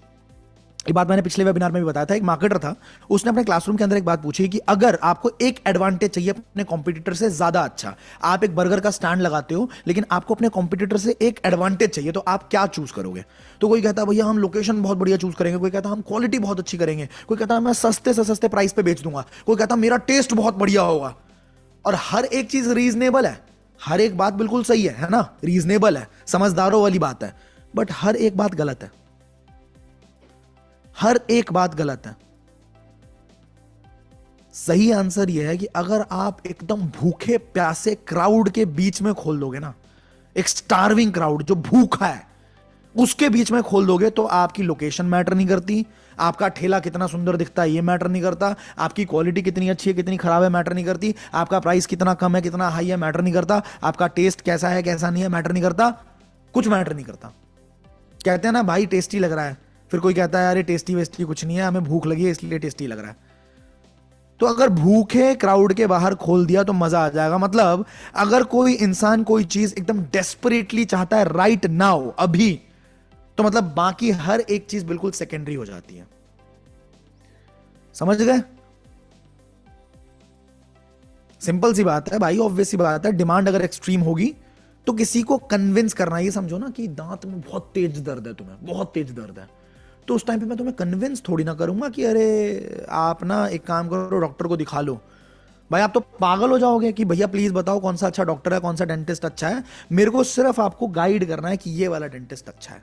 ये बात मैंने पिछले वेबिनार में भी बताया था। एक मार्केटर था, उसने अपने क्लासरूम के अंदर एक बात पूछी कि अगर आपको एक एडवांटेज चाहिए अपने कॉम्पिटिटर से ज्यादा अच्छा, आप एक बर्गर का स्टैंड लगाते हो लेकिन आपको अपने कॉम्पिटिटर से एक एडवांटेज चाहिए, तो आप क्या चूज करोगे? तो कोई कहता है भैया हम लोकेशन बहुत बढ़िया चूज करेंगे, कोई कहता है हम क्वालिटी बहुत अच्छी करेंगे, कोई कहता है मैं सस्ते से सस्ते प्राइस पे बेच दूंगा, कोई कहता है मेरा टेस्ट बहुत बढ़िया होगा। और हर एक चीज रीजनेबल है, हर एक बात बिल्कुल सही है ना, रीजनेबल है, समझदारों वाली बात है। बट हर एक बात गलत है, हर एक बात गलत है। सही आंसर यह है कि अगर आप एकदम भूखे प्यासे क्राउड के बीच में खोल दोगे ना, एक स्टार्विंग क्राउड जो भूखा है उसके बीच में खोल दोगे, तो आपकी लोकेशन मैटर नहीं करती, आपका ठेला कितना सुंदर दिखता है ये मैटर नहीं करता, आपकी क्वालिटी कितनी अच्छी है कितनी खराब है मैटर नहीं करती, आपका प्राइस कितना कम है कितना हाई है मैटर नहीं करता, आपका टेस्ट कैसा है कैसा नहीं है मैटर नहीं करता, कुछ मैटर नहीं करता। कहते हैं ना भाई टेस्टी लग रहा है, फिर कोई कहता है अरे टेस्टी वेस्टी कुछ नहीं है, हमें भूख लगी है इसलिए टेस्टी लग रहा है। तो अगर भूखे क्राउड के बाहर खोल दिया तो मजा आ जाएगा। मतलब अगर कोई इंसान कोई चीज एकदम डेस्परेटली चाहता है राइट नाउ अभी, तो मतलब बाकी हर एक चीज बिल्कुल सेकेंडरी हो जाती है। समझ गए? सिंपल सी बात है भाई, ऑब्वियस सी बात है। डिमांड अगर एक्सट्रीम होगी तो किसी को कन्विंस करना, ये समझो ना कि दांत में बहुत तेज दर्द है, तुम्हें बहुत तेज दर्द है, तो उस टाइम पे मैं तुम्हें कन्विंस थोड़ी ना करूंगा कि अरे आप ना एक काम करो डॉक्टर को दिखा लो। भाई आप तो पागल हो जाओगे कि भैया प्लीज बताओ कौन सा अच्छा डॉक्टर है, कौन सा डेंटिस्ट अच्छा है। मेरे को सिर्फ आपको गाइड करना है कि ये वाला डेंटिस्ट अच्छा है।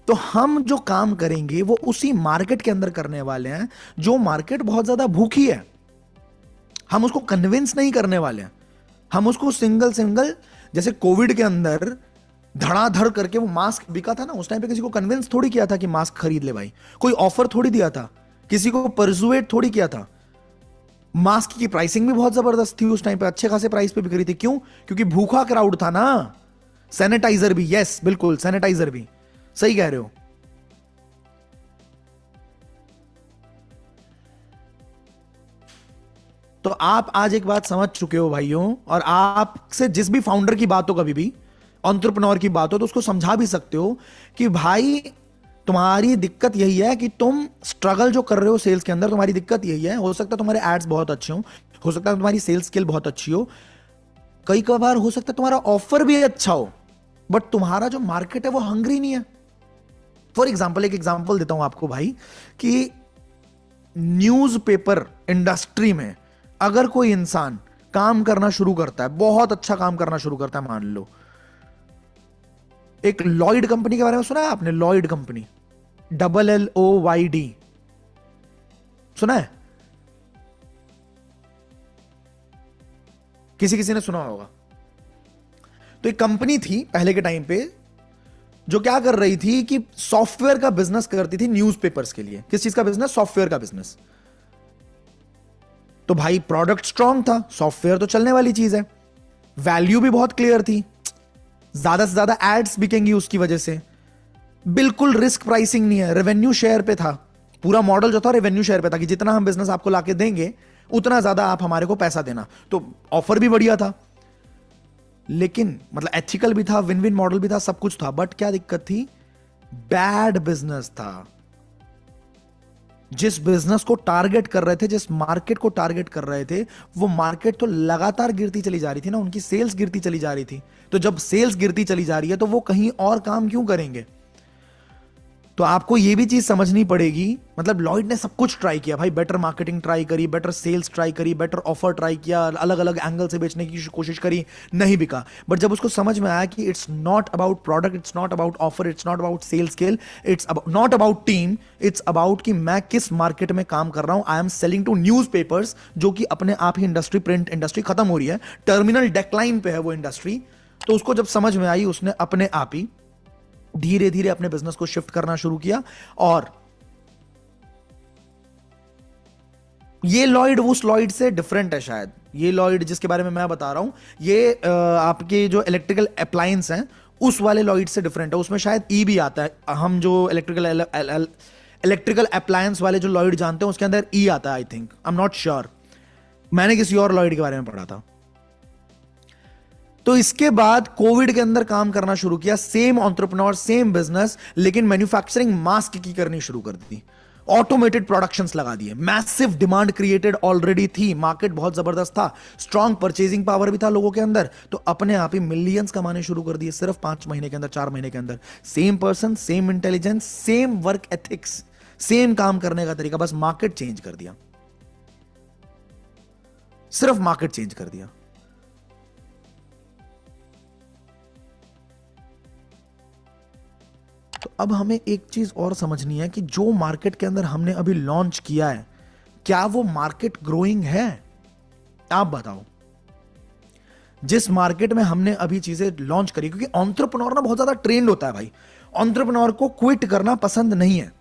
तो हम जो काम करेंगे वो उसी मार्केट के अंदर करने वाले हैं जो मार्केट बहुत ज्यादा भूखी है। हम उसको कन्विंस नहीं करने वाले हैं, हम उसको सिंगल सिंगल, जैसे कोविड के अंदर धड़ाधड़ करके वो मास्क बिका था ना, उस टाइम पे किसी को कन्विंस थोड़ी किया था कि मास्क खरीद ले भाई, कोई ऑफर थोड़ी दिया था, किसी को परसुएट थोड़ी किया था। मास्क की प्राइसिंग भी बहुत जबरदस्त थी उस टाइम पे, अच्छे खासे प्राइस पे बिक रही थी। क्यों? क्योंकि भूखा क्राउड था ना। सैनिटाइजर भी, यस बिल्कुल सैनिटाइजर भी, सही कह रहे हो। तो आप आज एक बात समझ चुके हो भाइयों, और आपसे जिस भी फाउंडर की बात हो, कभी भी एंटरप्रेन्योर की बात हो, तो उसको समझा भी सकते हो कि भाई तुम्हारी दिक्कत यही है कि तुम स्ट्रगल जो कर रहे हो सेल्स के अंदर, तुम्हारी दिक्कत यही है। हो सकता है तुम्हारे एड्स बहुत अच्छे हो सकता है तुम्हारी सेल्स स्किल बहुत अच्छी हो, कई बार हो सकता है तुम्हारा ऑफर भी अच्छा हो, बट तुम्हारा जो मार्केट है वो हंग्री नहीं है। फॉर एग्जाम्पल, एक एग्जाम्पल देता हूं आपको भाई, कि न्यूज़पेपर इंडस्ट्री में अगर कोई इंसान काम करना शुरू करता है, बहुत अच्छा काम करना शुरू करता है, मान लो एक लॉयड कंपनी के बारे में सुना है आपने? लॉयड कंपनी, LLOYD, सुना है? किसी किसी ने सुना होगा। तो एक कंपनी थी पहले के टाइम पे जो क्या कर रही थी कि सॉफ्टवेयर का बिजनेस करती थी न्यूज़पेपर्स के लिए। किस चीज का बिजनेस? सॉफ्टवेयर का बिजनेस। तो भाई प्रोडक्ट स्ट्रांग था, सॉफ्टवेयर तो चलने वाली चीज है, वैल्यू भी बहुत क्लियर थी, ज्यादा से ज्यादा एड्स बिकेंगी उसकी वजह से, बिल्कुल रिस्क प्राइसिंग नहीं है, रेवेन्यू शेयर पे था। पूरा मॉडल जो था रेवेन्यू शेयर पे था कि जितना हम बिजनेस आपको लाके देंगे उतना ज्यादा आप हमारे को पैसा देना। तो ऑफर भी बढ़िया था, लेकिन मतलब एथिकल भी था, विन विन मॉडल भी था, सब कुछ था। बट क्या दिक्कत थी? बैड बिजनेस था। जिस बिजनेस को टारगेट कर रहे थे, जिस मार्केट को टारगेट कर रहे थे, वो मार्केट तो लगातार गिरती चली जा रही थी ना, उनकी सेल्स गिरती चली जा रही थी। तो जब सेल्स गिरती चली जा रही है तो वो कहीं और काम क्यों करेंगे? तो आपको ये भी चीज समझनी पड़ेगी। मतलब लॉयड ने सब कुछ ट्राई किया भाई, बेटर मार्केटिंग ट्राई करी, बेटर सेल्स ट्राई करी, बेटर ऑफर ट्राई किया, अलग अलग एंगल से बेचने की कोशिश करी, नहीं बिका। बट जब उसको समझ में आया कि it's not about product, it's not about offer, it's not about sales scale, it's not about team, it's about कि मैं किस मार्केट में काम कर रहा हूं। I am selling to newspapers, जो कि अपने आप ही इंडस्ट्री, प्रिंट इंडस्ट्री खत्म हो रही है, टर्मिनल डेक्लाइन पे है वो इंडस्ट्री। तो उसको जब समझ में आई, उसने अपने आप ही धीरे धीरे अपने बिजनेस को शिफ्ट करना शुरू किया। और ये लॉयड उस लॉयड से डिफरेंट है शायद। ये लॉयड जिसके बारे में मैं बता रहा हूं, ये आपके जो इलेक्ट्रिकल अप्लायंस हैं उस वाले लॉयड से डिफरेंट है। उसमें शायद ई भी आता है। हम जो इलेक्ट्रिकल अप्लायंस वाले जो लॉयड जानते हैं उसके अंदर ई आता है, I think, I am not sure. मैंने किसी और लॉयड के बारे में पढ़ा था। तो इसके बाद कोविड के अंदर काम करना शुरू किया, सेम एंटरप्रेन्योर सेम बिजनेस, लेकिन मैन्युफैक्चरिंग मास्क की करनी शुरू कर दी। ऑटोमेटेड प्रोडक्शंस लगा दिए, मैसिव डिमांड क्रिएटेड ऑलरेडी थी, मार्केट बहुत जबरदस्त था, स्ट्रॉन्ग परचेजिंग पावर भी था लोगों के अंदर। तो अपने आप ही मिलियंस कमाने शुरू कर दिए सिर्फ 5 महीने के अंदर, 4 महीने के अंदर। Same person, same intelligence, same work ethics, same काम करने का तरीका, बस मार्केट चेंज कर दिया, सिर्फ मार्केट चेंज कर दिया। तो अब हमें एक चीज और समझनी है कि जो मार्केट के अंदर हमने अभी लॉन्च किया है, क्या वो मार्केट ग्रोइंग है? आप बताओ। जिस मार्केट में हमने अभी चीजें लॉन्च करी, क्योंकि एंटरप्रेन्योर ना बहुत ज्यादा ट्रेंड होता है भाई, एंटरप्रेन्योर को क्विट करना पसंद नहीं है।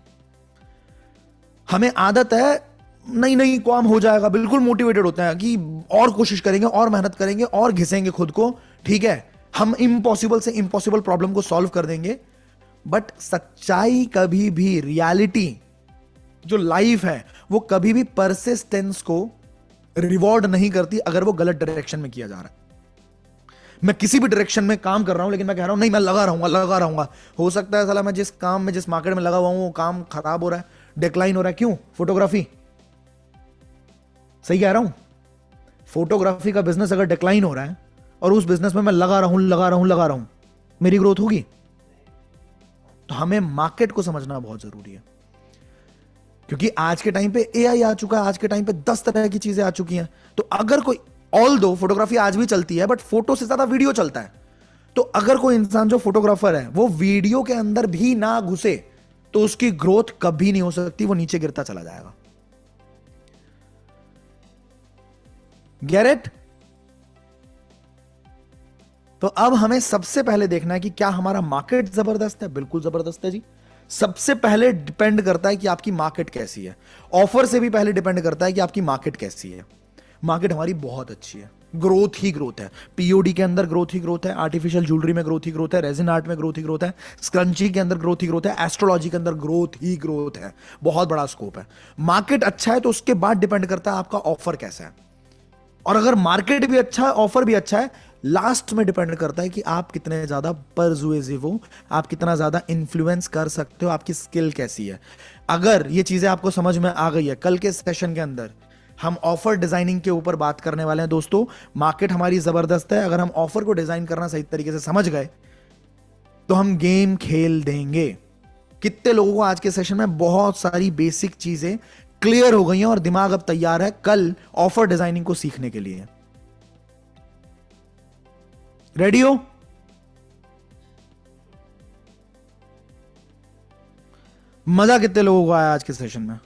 हमें आदत है नहीं नहीं काम हो जाएगा, बिल्कुल मोटिवेटेड होते हैं कि और कोशिश करेंगे और मेहनत करेंगे और घिसेंगे खुद को, ठीक है, हम इम्पॉसिबल से इम्पॉसिबल प्रॉब्लम को सॉल्व कर देंगे। बट सच्चाई कभी भी, रियलिटी जो लाइफ है, वो कभी भी परसिस्टेंस को रिवॉर्ड नहीं करती अगर वो गलत डायरेक्शन में किया जा रहा है। मैं किसी भी डायरेक्शन में काम कर रहा हूं, लेकिन मैं कह रहा हूं नहीं मैं लगा रहूंगा। हो सकता है साला मैं जिस काम में, जिस मार्केट में लगा हुआ हूं, वो काम खराब हो रहा है, डिक्लाइन हो रहा है। क्यों? फोटोग्राफी, सही कह रहा हूं? फोटोग्राफी का बिजनेस अगर डिक्लाइन हो रहा है और उस बिजनेस में मैं लगा रहा हूं, मेरी ग्रोथ होगी? तो हमें मार्केट को समझना बहुत जरूरी है, क्योंकि आज के टाइम पे एआई आ चुका है, आज के टाइम पे 10 तरह की चीजें आ चुकी हैं। तो अगर कोई, ऑल दो फोटोग्राफी आज भी चलती है, बट फोटो से ज्यादा वीडियो चलता है। तो अगर कोई इंसान जो फोटोग्राफर है वो वीडियो के अंदर भी ना घुसे, तो उसकी ग्रोथ कभी नहीं हो सकती, वो नीचे गिरता चला जाएगा। Get it? तो अब हमें सबसे पहले देखना है कि क्या हमारा मार्केट जबरदस्त है? बिल्कुल जबरदस्त है जी। सबसे पहले डिपेंड करता है कि आपकी मार्केट कैसी है। ऑफर से भी पहले डिपेंड करता है कि आपकी मार्केट कैसी है। मार्केट हमारी बहुत अच्छी है, ग्रोथ ही ग्रोथ है, पीओडी के अंदर ग्रोथ ही ग्रोथ है, आर्टिफिशियल ज्वेलरी में ग्रोथ ही ग्रोथ है, रेजिन आर्ट में ग्रोथ ही ग्रोथ है, स्क्रंची के अंदर ग्रोथ ही ग्रोथ है, एस्ट्रोलॉजी के अंदर ग्रोथ ही ग्रोथ है। बहुत बड़ा स्कोप है। मार्केट अच्छा है तो उसके बाद डिपेंड करता है आपका ऑफर कैसा है। और अगर मार्केट भी अच्छा है, ऑफर भी अच्छा है, लास्ट में डिपेंड करता है कि आप कितने ज्यादा परसुएसिव हो, आप कितना ज्यादा इन्फ्लुएंस कर सकते हो, आपकी स्किल कैसी है। अगर ये चीजें आपको समझ में आ गई है, कल के सेशन के अंदर हम ऑफर डिजाइनिंग के ऊपर बात करने वाले हैं दोस्तों। मार्केट हमारी जबरदस्त है, अगर हम ऑफर को डिजाइन करना सही तरीके से समझ गए तो हम गेम खेल देंगे। कितने लोगों को आज के सेशन में बहुत सारी बेसिक चीजें क्लियर हो गई हैं और दिमाग अब तैयार है कल ऑफर डिजाइनिंग को सीखने के लिए? रेडी हो? मजा कितने लोगों को आया आज के सेशन में?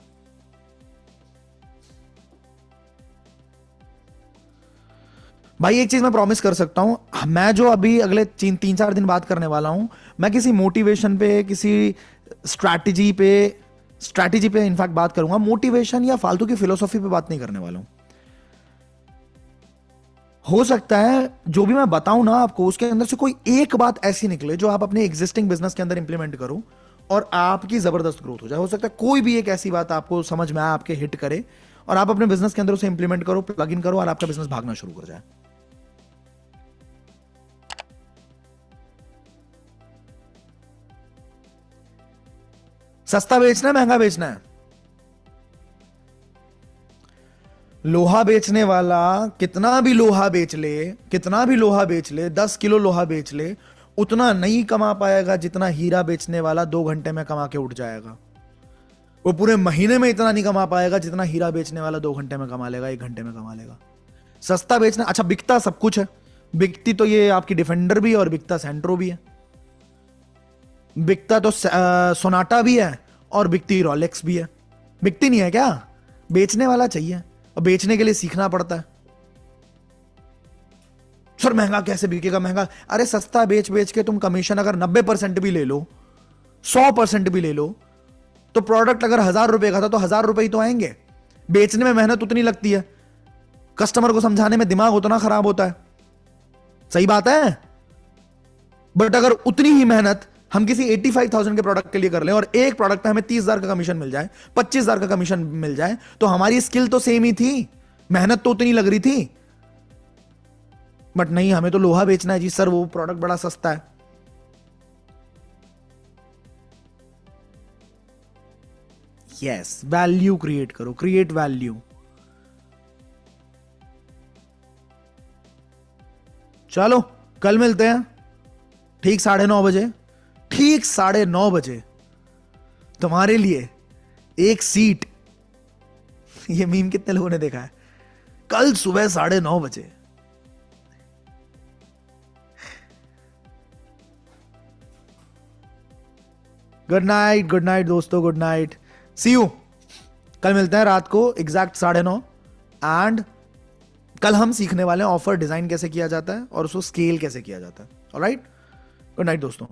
भाई एक चीज मैं प्रॉमिस कर सकता हूं, मैं जो अभी अगले 3-4 दिन बात करने वाला हूं, मैं किसी मोटिवेशन पे, किसी स्ट्रैटेजी पे इनफैक्ट बात करूंगा। मोटिवेशन या फालतू की फिलोसॉफी पे बात नहीं करने वाला हूं। हो सकता है जो भी मैं बताऊं ना आपको, उसके अंदर से कोई एक बात ऐसी निकले जो आप अपने एग्जिस्टिंग बिजनेस के अंदर इंप्लीमेंट करो और आपकी जबरदस्त ग्रोथ हो जाए। हो सकता है कोई भी एक ऐसी बात आपको समझ में आए, आपके हिट करे, और आप अपने बिजनेस के अंदर उसे इंप्लीमेंट करो, प्लग इन करो, और आपका बिजनेस भागना शुरू कर जाए। सस्ता बेचना है, महंगा बेचना है? लोहा बेचने वाला कितना भी लोहा बेच ले, 10 किलो लोहा बेच ले, उतना नहीं कमा पाएगा जितना हीरा बेचने वाला 2 घंटे में कमा के उठ जाएगा। वो पूरे महीने में इतना नहीं कमा पाएगा जितना हीरा बेचने वाला 2 घंटे में कमा लेगा, 1 घंटे में कमा लेगा। सस्ता बेचना, अच्छा बिकता सब कुछ है। बिकती तो ये आपकी डिफेंडर भी है और बिकता सेंट्रो भी है, बिकता तो सोनाटा भी है और बिकती रोलेक्स भी है। बिकती नहीं है क्या? बेचने वाला चाहिए, और बेचने के लिए सीखना पड़ता है। सर महंगा कैसे बिकेगा, महंगा, अरे सस्ता बेच बेच के तुम कमीशन अगर 90% भी ले लो, 100% भी ले लो, तो प्रोडक्ट अगर 1,000 रुपए का था तो 1,000 रुपए ही तो आएंगे। बेचने में मेहनत उतनी लगती है, कस्टमर को समझाने में दिमाग उतना खराब होता है, सही बात है। बट अगर उतनी ही मेहनत हम किसी 85,000 के प्रोडक्ट के लिए कर लें और एक प्रोडक्ट पे हमें 30,000 का कमीशन मिल जाए, 25,000 का कमीशन मिल जाए, तो हमारी स्किल तो सेम ही थी, मेहनत तो उतनी लग रही थी। बट नहीं, हमें तो लोहा बेचना है जी सर, वो प्रोडक्ट बड़ा सस्ता है। यस, वैल्यू क्रिएट करो, क्रिएट वैल्यू। चलो कल मिलते हैं ठीक 9:30 बजे, ठीक 9:30 बजे तुम्हारे लिए एक सीट। ये मीम कितने लोगों ने देखा है? कल सुबह 9:30 बजे। गुड नाइट दोस्तों, गुड नाइट, सी यू। कल मिलते हैं रात को एग्जैक्ट 9:30। एंड कल हम सीखने वाले हैं ऑफर डिजाइन कैसे किया जाता है और उसको स्केल कैसे किया जाता है। ऑलराइट, गुड नाइट दोस्तों।